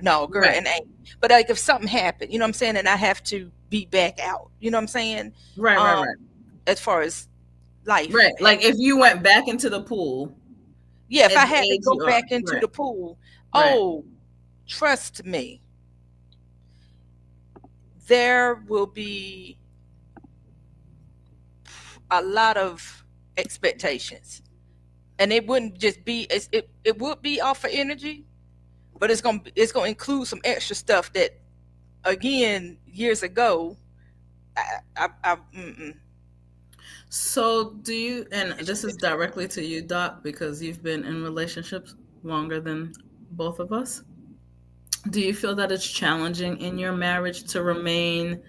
S4: no, girl,
S2: right.
S4: And ain't. But like if something happened, you know what I'm saying, and I have to be back out, you know what I'm saying?
S2: Right.
S4: As far as life.
S2: Right. Like if you went back into the pool.
S4: Yeah, if I had to go back into the pool, oh, trust me, there will be a lot of expectations. And it wouldn't just be, it would be off of energy, but it's gonna include some extra stuff that, again, years ago,
S2: So do you, and this is directly to you, Doc, because you've been in relationships longer than both of us. Do you feel that it's challenging in your marriage to remain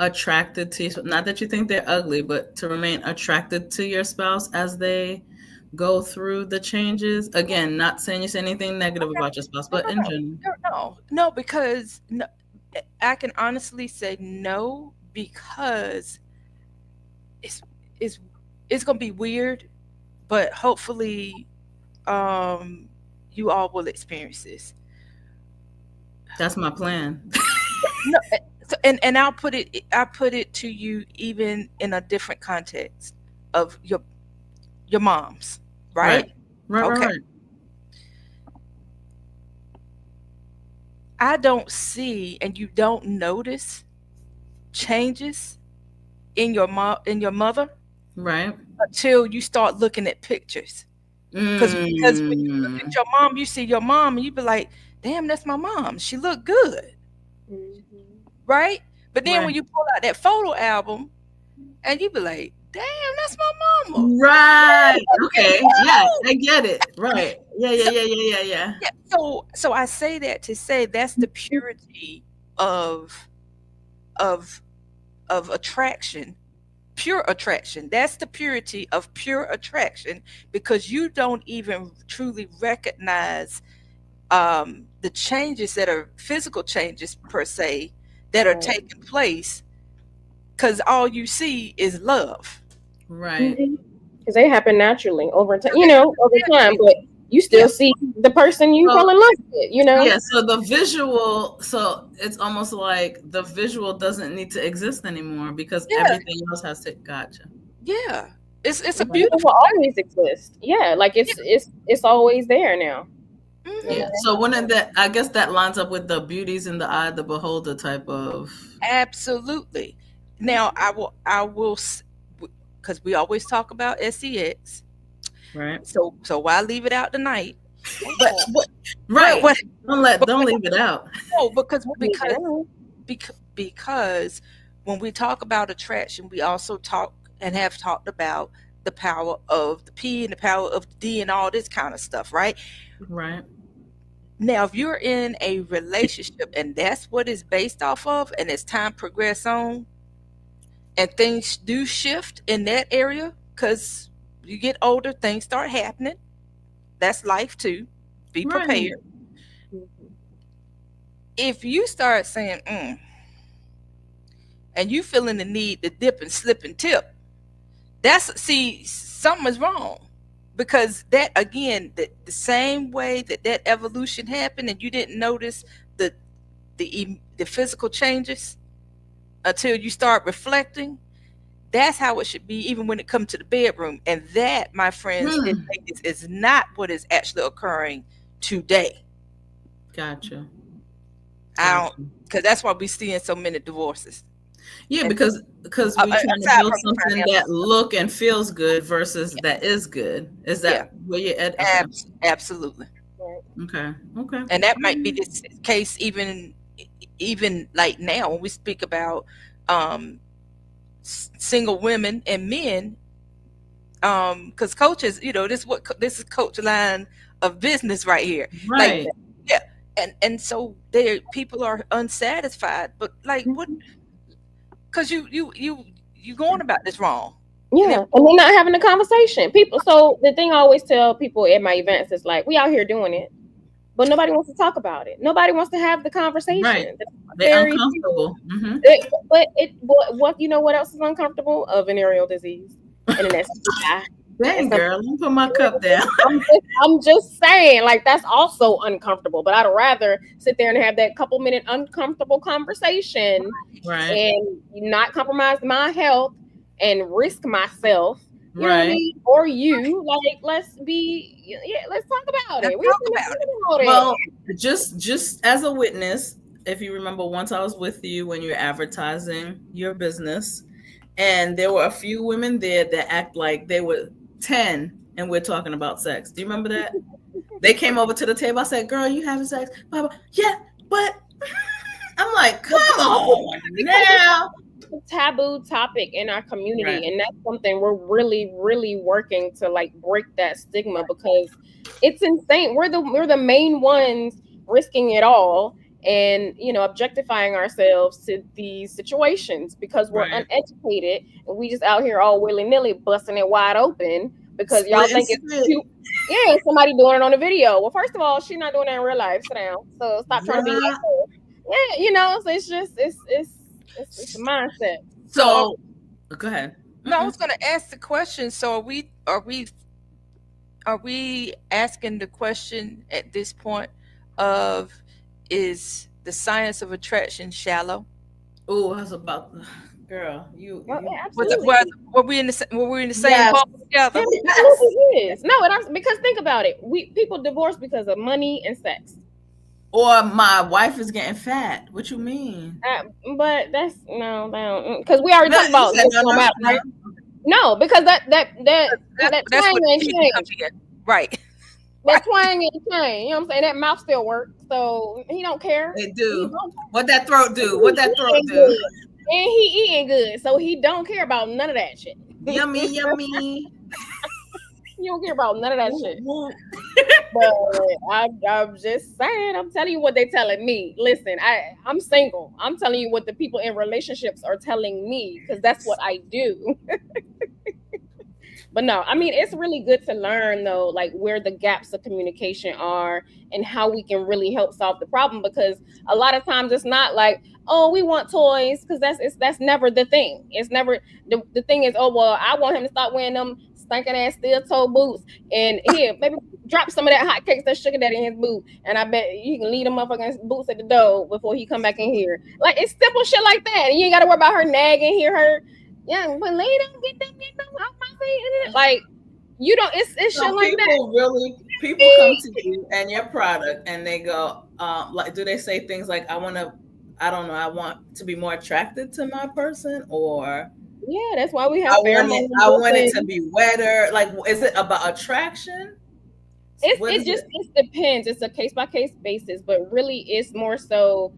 S2: attracted to, not that you think they're ugly, but to remain attracted to your spouse as they go through the changes? Again, not saying you say anything negative about your spouse, but in general.
S4: No, because I can honestly say no, because it's gonna be weird, but hopefully you all will experience this.
S2: That's my plan.
S4: No, and I put it to you even in a different context of your moms, right?
S2: Right.
S4: I don't see, and you don't notice changes in your mother,
S2: right,
S4: until you start looking at pictures. Because when you look at your mom, you see your mom, and you be like, damn, that's my mom. She look good, right? But then when you pull out that photo album, and you be like, damn, that's my mama.
S2: Right. Okay. Yeah, I get it. Right. Yeah.
S4: So I say that to say that's the purity of attraction, pure attraction. That's the purity of pure attraction, because you don't even truly recognize the changes that are physical changes per se that are taking place, because all you see is love.
S2: Right.
S3: Because they happen naturally over time, over time. But you still see the person you fell in love with, you know?
S2: Yeah, so the visual, so it's almost like the visual doesn't need to exist anymore because everything else has to. Gotcha.
S4: Yeah, it's a
S3: It
S4: beautiful.
S3: will always exist. Yeah, like it's always there now.
S2: Yeah. So when that, I guess that lines up with the beauty's in the eye of the beholder type of.
S4: Absolutely. Now I will, because we always talk about sex,
S2: Right.
S4: so why leave it out tonight?
S2: But right.
S4: What,
S2: Don't leave it out.
S4: no, because when we talk about attraction, we also talk and have talked about the power of the P and the power of the D and all this kind of stuff, right?
S2: Right.
S4: Now, if you're in a relationship and that's what it's based off of, and as time progresses on, and things do shift in that area, because you get older, things start happening. That's life too. Be prepared. If you start saying, and you feeling the need to dip and slip and tip, something is wrong. Because that, again, the same way that evolution happened and you didn't notice the physical changes until you start reflecting, that's how it should be even when it comes to the bedroom. And that, my friends, is not what is actually occurring today.
S2: Gotcha.
S4: Because that's why we're seeing so many divorces.
S2: Yeah, because we're trying to build something that look and feels good versus that is good. Is that where you're at? Okay.
S4: Absolutely.
S2: Okay.
S4: And that might be the case even like now when we speak about single women and men, because coaches, this is coach line of business right here.
S2: Right.
S4: And so people are unsatisfied, but like what? Because you going about this wrong.
S3: Yeah, and they're not having a conversation. So the thing I always tell people at my events is like, we out here doing it, but nobody wants to talk about it. Nobody wants to have the conversation.
S2: Right. They're uncomfortable.
S3: But what you know what else is uncomfortable? A venereal disease. And that's
S2: dang, girl, let me put my cup down.
S3: I'm just saying, like, that's also uncomfortable. But I'd rather sit there and have that couple-minute uncomfortable conversation,
S2: right,
S3: and not compromise my health and risk myself, you know what I mean? Or you, like, let's talk about it.
S2: Well, just as a witness, if you remember, once I was with you when you're advertising your business, and there were a few women there that act like they were 10 and we're talking about sex. Do you remember that? They came over to the table. I said, girl, you having sex? Blah, blah. Yeah, but I'm like, come on now.
S3: It's a taboo topic in our community, and that's something we're really, really working to like break that stigma, because it's insane. We're the main ones risking it all and objectifying ourselves to these situations because we're uneducated, and we just out here all willy-nilly busting it wide open because y'all think it's cute. Yeah, somebody doing it on a video. Well, first of all, she's not doing that in real life. Sit down. So stop trying to be like her. Yeah, so it's just it's a mindset.
S2: So go ahead.
S4: No, I was going to ask the question. So are we asking the question at this point of, is the science of attraction shallow?
S2: Oh, I was about girl.
S4: Were we in the same boat together?
S3: It is. No, because think about it. People divorce because of money and sex.
S2: Or my wife is getting fat. What you mean?
S3: But that's because we already talked about this right? No, because that twang ain't changed.
S4: Right.
S3: That twang ain't changed. You know what I'm saying? That mouth still works, so he don't care.
S2: It do. What that throat do? What that throat do?
S3: And he eating good, so he don't care about none of that shit.
S2: Yummy, yummy.
S3: You don't care about none of that shit. But I'm just saying, I'm telling you what they're telling me. Listen, I'm single. I'm telling you what the people in relationships are telling me, because that's what I do. But no, I mean, it's really good to learn, though, like where the gaps of communication are and how we can really help solve the problem, because a lot of times it's not like, oh, we want toys, because that's never the thing. It's never the thing is, oh, well, I want him to stop wearing them stinking ass steel toe boots, and here, maybe drop some of that hot cakes that sugar daddy in his boot, and I bet you can leave them motherfucking boots at the door before he come back in here. Like, it's simple shit like that, and you ain't gotta worry about her nagging, hear her, yeah, but lady, get them off my feet. Like, you don't, it's
S2: So
S3: shit like that.
S2: People come to you and your product and they go, like, do they say things like, I want to be more attracted to my person, or
S3: Yeah, that's why we have
S2: I
S3: pheromones.
S2: want it to be wetter. Like, is it about attraction?
S3: It depends. It's a case by case basis, but really it's more so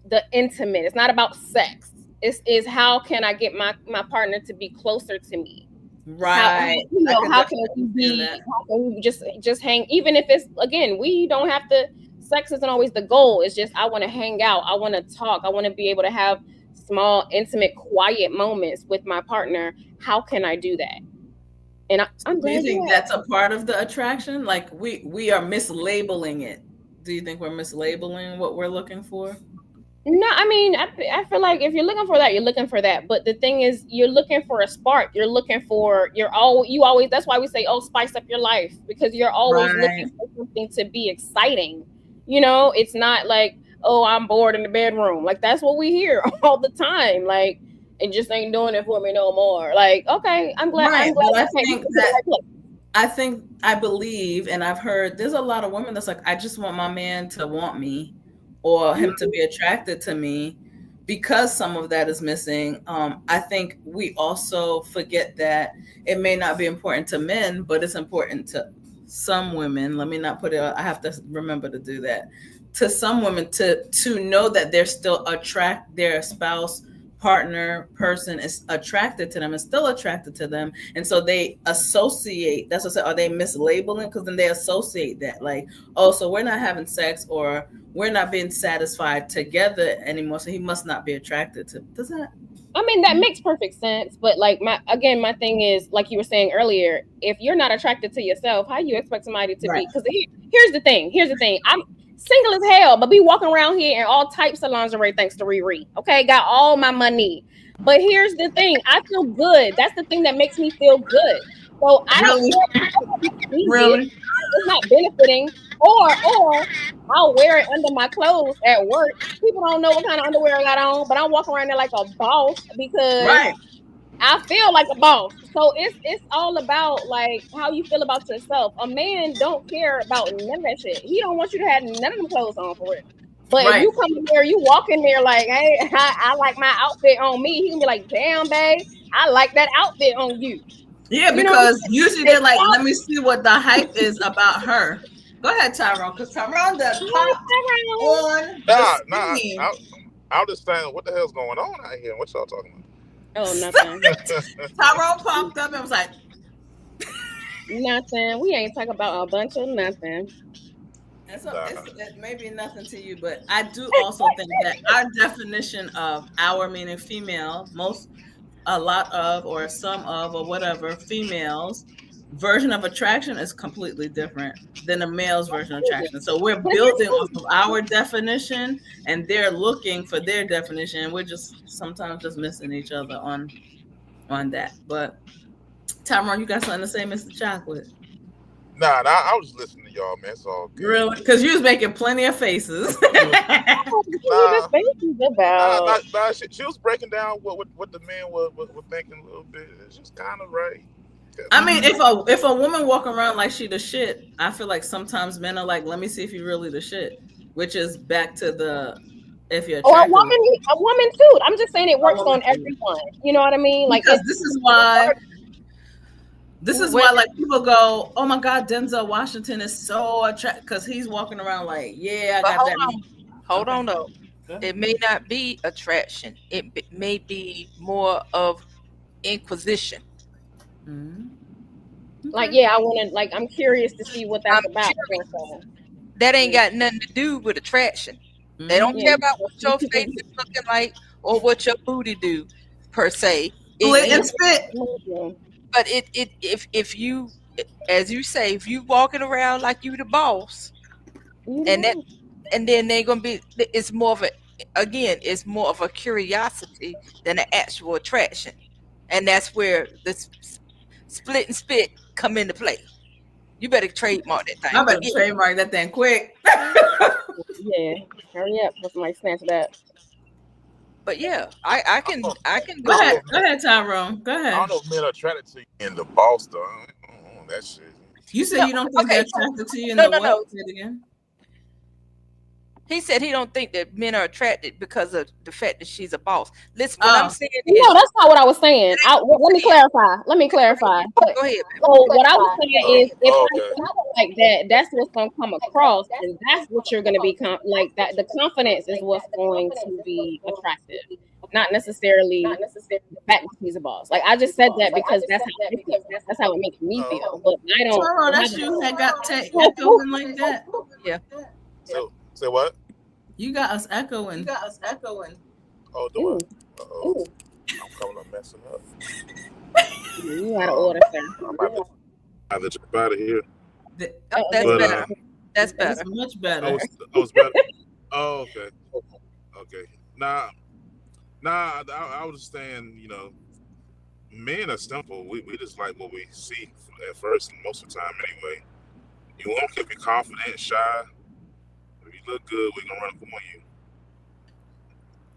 S3: the intimate. It's not about sex. It's how can I get my partner to be closer to me?
S2: Right.
S3: How can we just hang, even if it's, again, we don't have to, sex isn't always the goal. It's just, I want to hang out. I want to talk. I want to be able to have small, intimate, quiet moments with my partner. How can I do that? And I'm glad.
S2: Do you think that's a part of the attraction? Like, we are mislabeling it. Do you think we're mislabeling what we're looking for?
S3: No, I mean, I feel like if you're looking for that, you're looking for that. But the thing is, you're looking for a spark. You're looking for, you always, that's why we say, oh, spice up your life, because you're always looking for something to be exciting. You know, it's not like, oh, I'm bored in the bedroom. Like, that's what we hear all the time. Like, it just ain't doing it for me no more. Like, okay, I'm glad.
S2: Right.
S3: I'm glad.
S2: I believe, and I've heard, there's a lot of women that's like, I just want my man to want me, or him to be attracted to me, because some of that is missing. I think we also forget that it may not be important to men, but it's important to some women. Let me not put it, I have to remember to do that. To some women, to know that they're still their spouse, partner, person is attracted to them, is still attracted to them. And so they associate, that's what I said, are they mislabeling? Because then they associate that, like, oh, so we're not having sex, or we're not being satisfied together anymore, so he must not be attracted to. Does that?
S3: I mean, that makes perfect sense. But like, my thing is, like you were saying earlier, if you're not attracted to yourself, how do you expect somebody to be? Because here's the thing. I'm single as hell, but be walking around here in all types of lingerie thanks to Riri. Okay, got all my money. But here's the thing, I feel good. That's the thing that makes me feel good. So I don't really, it's not benefiting. Or I'll wear it under my clothes at work. People don't know what kind of underwear I got on, but I'm walking around there like a boss because I feel like a boss. So it's all about, like, how you feel about yourself. A man don't care about none of that shit. He don't want you to have none of them clothes on for it. But if you come in here, you walk in there like, hey, I like my outfit on me. He can be like, damn, babe, I like that outfit on you.
S2: Yeah, because usually they're like, let me see what the hype is about her. Go ahead, Tyrone, because Tyrone does pop on
S1: I was just saying, what the hell's going on out here? What y'all talking about?
S3: Oh, nothing.
S2: Tyrone popped up and was like,
S3: nothing. We ain't talking about a bunch of nothing.
S2: It may be nothing to you, but I do also think that our definition of our, meaning female, a lot of, or some of, or whatever, females' version of attraction is completely different than a male's version of attraction. So we're building off of our definition, and they're looking for their definition, and we're just sometimes just missing each other on that. But Tyrone, you got something to say, Mr. Chocolate?
S1: Nah, I was listening to y'all, man. It's all good.
S2: Really? Because you was making plenty of faces.
S1: She was breaking down what the man was thinking a little bit. It's just kind of right.
S2: I mean, if a woman walking around like she the shit, I feel like sometimes men are like, let me see if you're really the shit, which is back to the, if you're attractive.
S3: Or a woman too. I'm just saying it works on everyone. You know what I mean? Like,
S2: because this is why like people go, oh my God, Denzel Washington is so attractive because he's walking around like, yeah, I got that.
S4: Hold on though. It may not be attraction. It may be more of inquisition.
S2: Mm-hmm.
S3: Like, yeah, I want to, like, I'm curious to see what that's about.
S4: That ain't got nothing to do with attraction. Mm-hmm. They don't care about what your face is looking like or what your booty do, per se.
S2: Split and spit.
S4: But if you, as you say, if you walking around like you the boss, and then they're gonna be, it's more of a curiosity than an actual attraction, and that's where split and spit come into play. You better trademark that thing.
S2: I better trademark that thing quick.
S3: Yeah, hurry up before somebody snatch it up.
S4: But yeah, I can
S2: Go ahead, Tyrone. Go
S1: I
S2: ahead.
S1: don't know if men are attracted to you in the boss though. That shit.
S2: You said
S4: No,
S2: you don't think
S4: okay,
S2: they're attracted to you in
S4: no,
S2: the
S4: no, no.
S2: what? Say it again.
S4: He said he don't think that men are attracted because of the fact that she's a boss. Listen, what I'm saying is,
S3: No, that's not what I was saying. Let me clarify.
S4: go ahead.
S3: So what I was saying is, if
S1: Okay.
S3: I feel like that, that's what's going to come across, and that's what you're going to be like. That the confidence is what's going to be attractive, not necessarily the fact that he's a boss. Like I just said that because that's how it makes me feel. But I don't.
S2: Tyrone, that's you that got echoing like that.
S4: Yeah.
S1: So say what?
S2: You got us echoing.
S1: Oh, do I? Uh-oh. I'm coming up messing up.
S3: You out of order, sir.
S1: I'm about to either jump out of here.
S4: That's
S1: But,
S4: better. That's better.
S2: That's much better.
S1: it's better. Oh, okay. Okay. Nah. I was just saying, you know, men are simple. We just like what we see at first, and most of the time anyway. You want to be confident, shy. If you look good, we're gonna run up on you.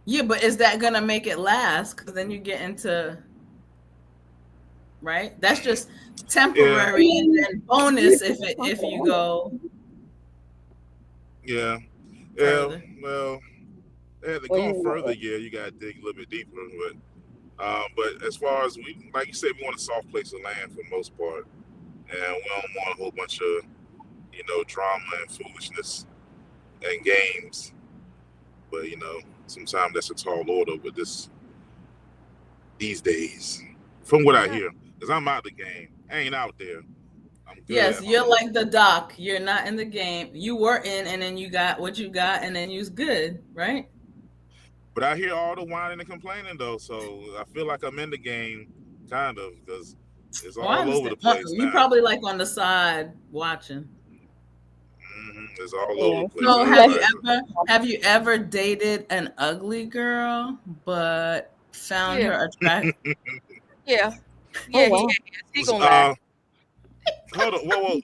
S2: Yeah, but is that gonna make it last? Because then you get into right. That's just temporary, and then bonus if you go.
S1: Yeah.
S2: Further.
S1: Well, going further, yeah, you gotta dig a little bit deeper. But as far as we, like you said, we want a soft place to land for the most part, and we don't want a whole bunch of, you know, drama and foolishness and games. But you know, sometimes that's a tall order. But these days, from what I hear, because I'm out the game, I ain't out there. I'm good
S2: Yes,
S1: at
S2: you're
S1: home.
S2: like the doc. You're not in the game. You were in, and then you got what you got, and then you was good, right?
S1: But I hear all the whining and complaining though, so I feel like I'm in the game, kind of, because it's all over the place
S2: You
S1: now.
S2: probably like on the side watching.
S1: It's all over the place.
S2: So
S1: Everybody-
S2: have you ever dated an ugly girl but found her attractive?
S4: Yeah.
S3: wow.
S4: He gonna lie.
S1: Hold on, whoa.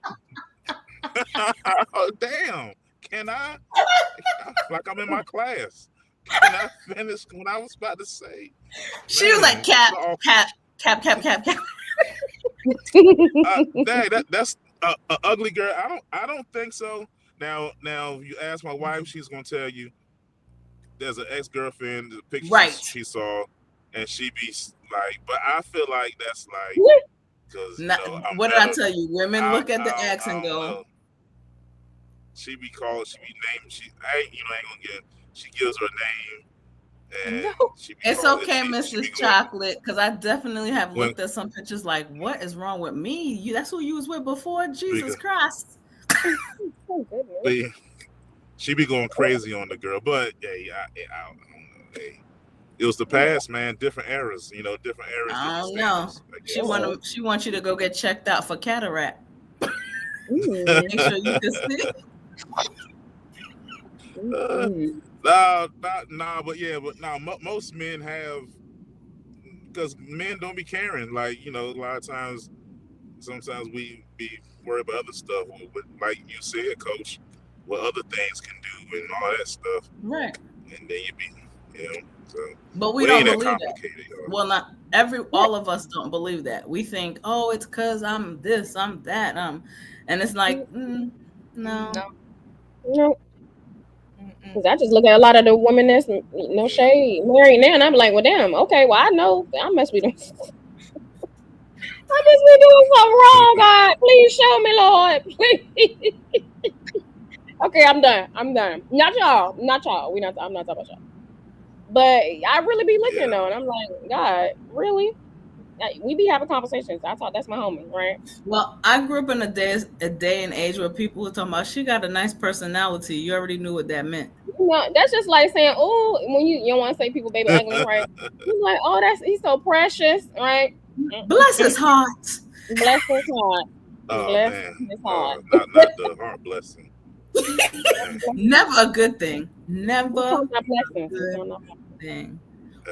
S1: Oh, damn. Can I? Like I'm in my class. Can I finish what I was about to say?
S2: She was like cap.
S1: Dang, that's a ugly girl. I don't think so. Now, if you ask my wife, she's gonna tell you there's an ex-girlfriend, the picture she saw, and she be like, but I feel like that's like, because
S2: what did I tell you? Women look at the ex and go.
S1: She be naming. She ain't gonna get. She gives her name. And
S2: it's okay, Mrs. Chocolate, because I definitely have looked at some pictures like, what is wrong with me? That's who you was with before? Jesus Christ.
S1: But she be going crazy on the girl, but hey, I don't know. Hey, it was the past, man. Different eras, different eras.
S2: I don't know. She wants you to go get checked out for cataract. Make sure you can see. Most men have, because men don't be caring. Like, a lot of times, sometimes we be worried about other stuff. But like you said, Coach, what other things can do and all that stuff. Right. And then you be, so. But we don't believe that. Well, all of us don't believe that. We think, oh, it's because I'm this, I'm that, and it's like, no.
S3: Because I just look at a lot of the women that's no shade married now, and I'm like, well, damn, okay, well, I know I must be doing something. I must be doing something wrong, God. Please show me, Lord. Please. Okay, I'm done. Not y'all. I'm not talking about y'all. But I really be looking though, and I'm like, God, really? We be having conversations. I thought that's my homie, right?
S2: Well, I grew up in a day and age where people were talking about she got a nice personality. You already knew what that meant.
S3: That's just like saying, oh, when you don't want to say people baby ugly, right? You're like, oh, he's so precious, right?
S2: Bless his heart.
S3: Bless his heart.
S1: Oh,
S3: bless
S1: man.
S3: his heart.
S1: Not the heart blessing.
S2: Never a good thing. Never a good thing.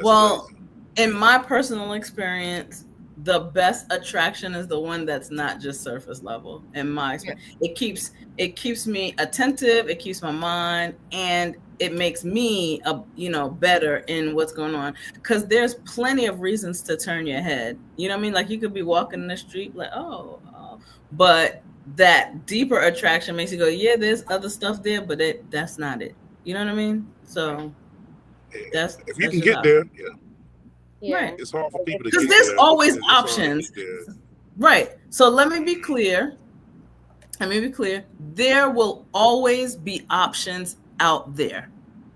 S2: Well, in my personal experience, the best attraction is the one that's not just surface level. In my experience, it keeps me attentive. It keeps my mind, and it makes me better in what's going on. Because there's plenty of reasons to turn your head. You know what I mean? Like you could be walking in the street, like but that deeper attraction makes you go, yeah, there's other stuff there, but that's not it. You know what I mean? So that's
S1: if you can get there,
S3: Yeah.
S2: right.
S1: it's hard for people to
S2: Because
S1: get
S2: there's
S1: there.
S2: always
S1: It's hard to
S2: options.
S1: get there.
S2: Right. So let me be clear. There will always be options out there.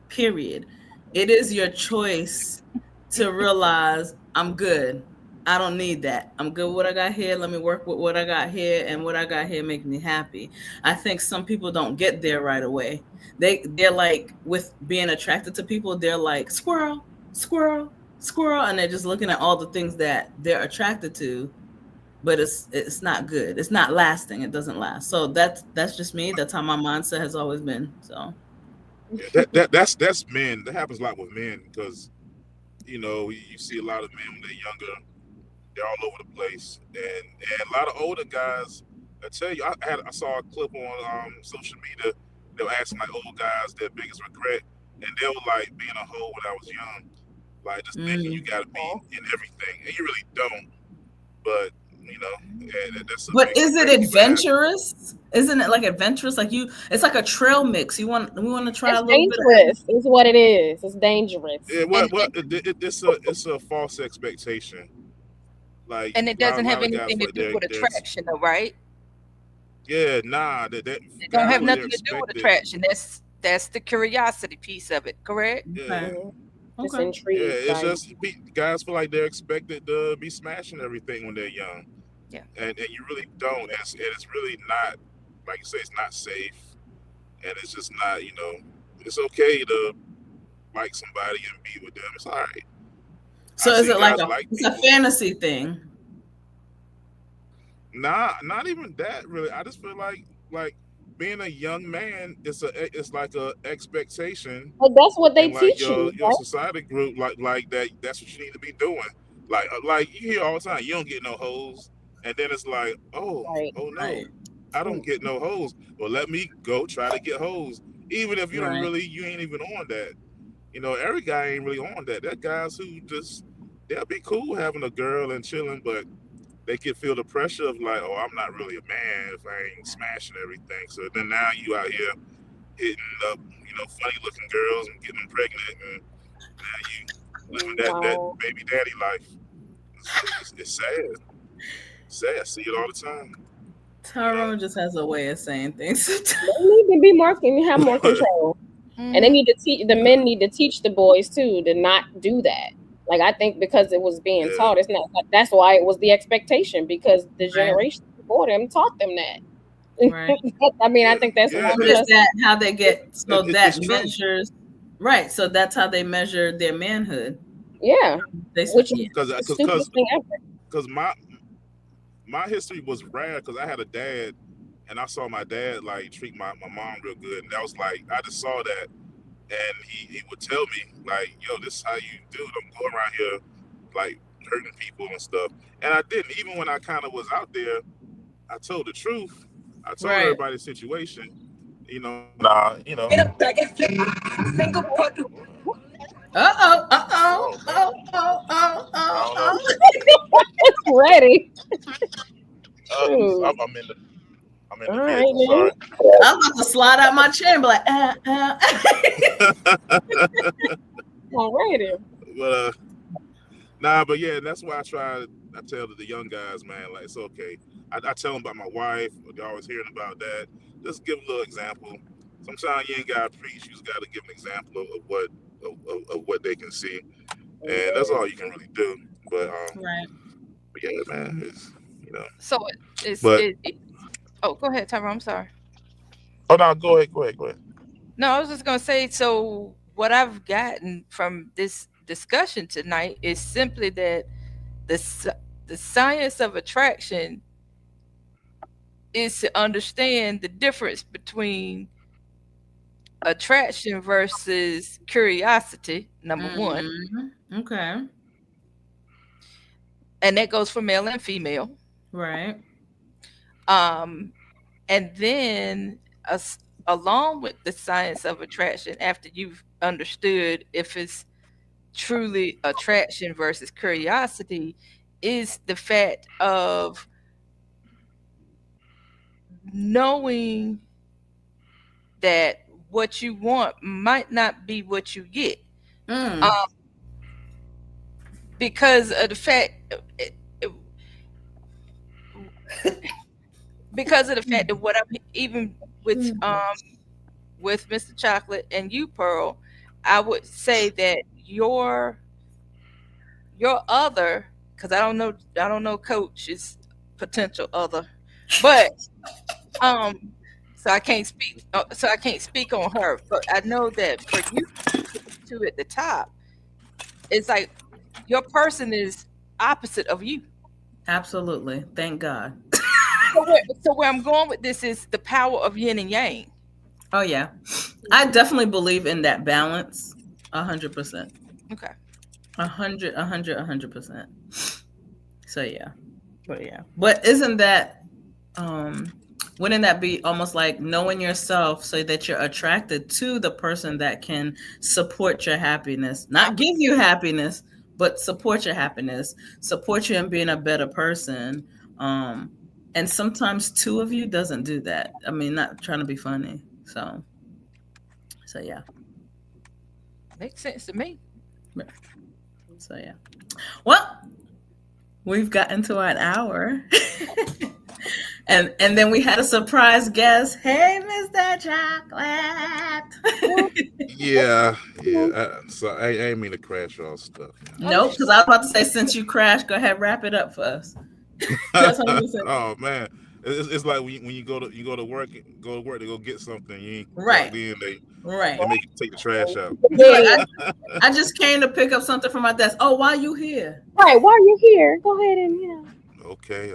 S2: Period. It is your choice to realize I'm good. I don't need that. I'm good with what I got here. Let me work with what I got here, and what I got here make me happy. I think some people don't get there right away. They're like, with being attracted to people, they're like squirrel, squirrel, squirrel, and they're just looking at all the things that they're attracted to, but it's not good. It's not lasting. It doesn't last. So that's just me. That's how my mindset has always been. So
S1: That's men. That happens a lot with men because you see a lot of men when they're younger, they're all over the place, and a lot of older guys. I tell you, I saw a clip on social media. They were asking like old guys their biggest regret, and they were like, being a hoe when I was young, like just thinking you got to be in everything, and you really don't. But and that's.
S2: But is it adventurous? Isn't it like adventurous? Like it's like a trail mix. We want to try
S3: It's
S2: a little
S3: dangerous. Is what it is. It's dangerous.
S1: Yeah, it's a false expectation. Like,
S4: and it doesn't have anything to do with attraction, though, right?
S1: Yeah, nah. That
S4: it don't have nothing to do with attraction. That's the curiosity piece of it, correct?
S1: Yeah.
S3: Just intrigued.
S1: Yeah, it's just guys feel like they're expected to be smashing everything when they're young.
S4: Yeah.
S1: And you really don't. And it's really not, like you say, it's not safe. And it's just not, it's okay to like somebody and be with them. It's all right.
S2: So is it like it's a fantasy thing?
S1: Nah, not even that really. I just feel like being a young man, it's like a expectation.
S3: But that's what they teach
S1: your
S3: you.
S1: Society group like that. That's what you need to be doing. Like you hear all the time, you don't get no hoes, and then it's like, oh no, I don't get no hoes. Well, let me go try to get hoes, even if you don't really, you ain't even on that. Every guy ain't really on that. That guys who just they'll be cool having a girl and chilling, but they can feel the pressure of like, oh, I'm not really a man if I ain't smashing everything. So then now you out here hitting up, funny looking girls and getting them pregnant, and now you living that baby daddy life. It's sad. Sad. I see it all the time.
S2: Tyrone just has a way of saying things.
S3: They need to be more, have more control, and they need to teach. The men need to teach the boys too to not do that. Like, I think because it was being taught, it's not. That's why it was the expectation, because the generation before them taught them that.
S2: Right.
S3: I mean, I think that's
S2: how they get. So that measures. Right. So that's how they measure their manhood.
S3: Yeah.
S1: Because my history was rare, because I had a dad, and I saw my dad like treat my mom real good, and that was like, I just saw that. And he would tell me, like, yo, this is how you do it. Don't go around here, like, hurting people and stuff. And I didn't. Even when I kind of was out there, I told the truth. I told everybody the situation.
S3: It's ready.
S1: I'm in the vehicle, sorry.
S2: I'm about to slide out my chair and be like,
S3: Alrighty.
S1: But but yeah, that's why I tell the young guys, man, like, it's okay. I tell them about my wife. They're always hearing about that. Just give a little example. Sometimes you ain't gotta preach. You just gotta give an example of what they can see, and that's all you can really do. But but yeah, man, it's,
S4: So oh, go ahead, Tyrone. I'm sorry.
S1: Oh no, go ahead.
S4: No, I was just gonna say. So what I've gotten from this discussion tonight is simply that the science of attraction is to understand the difference between attraction versus curiosity, number one.
S2: Okay.
S4: and that goes for male and female.
S2: Right.
S4: And then along with the science of attraction, after you've understood if it's truly attraction versus curiosity, is the fact of knowing that what you want might not be what you get. Because of the fact that what I'm even with Mr. Chocolate and you, Pearl, I would say that your other, because I don't know Coach's potential other, but so I can't speak on her, but I know that for you two at the top, it's like your person is opposite of you.
S2: Absolutely. Thank God.
S4: So where I'm going with this is the power of yin and yang.
S2: Oh yeah, I definitely believe in that balance. 100%.
S4: Okay.
S2: 100%. So yeah, but isn't that wouldn't that be almost like knowing yourself so that you're attracted to the person that can support your happiness, not give you happiness, but support your happiness, support you in being a better person. And sometimes two of you doesn't do that. I mean, not trying to be funny. So yeah.
S4: Makes sense to me.
S2: So yeah. Well, we've gotten to an hour. and then we had a surprise guest. Hey, Mr. Chocolate.
S1: Yeah. So I ain't mean to crash y'all stuff.
S2: Nope, because I was about to say, since you crashed, go ahead, wrap it up for us.
S1: Oh man. It's like when you go to work to go get something, you ain't
S2: right.
S1: They
S2: right.
S1: make you take the trash out.
S2: I just came to pick up something from my desk. Oh, why are you here?
S3: Right, why are you here? Go ahead and
S1: Okay.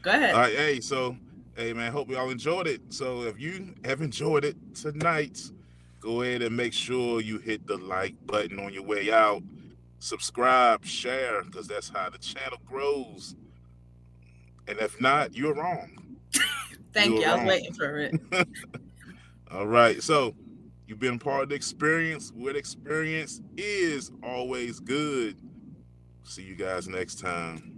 S2: Go ahead.
S1: All right, hey man, hope y'all enjoyed it. So if you have enjoyed it tonight, go ahead and make sure you hit the like button on your way out. Subscribe, share, because that's how the channel grows. And if not, you're wrong.
S2: Thank you. I was waiting for it.
S1: All right. So you've been part of the experience. What experience is always good. See you guys next time.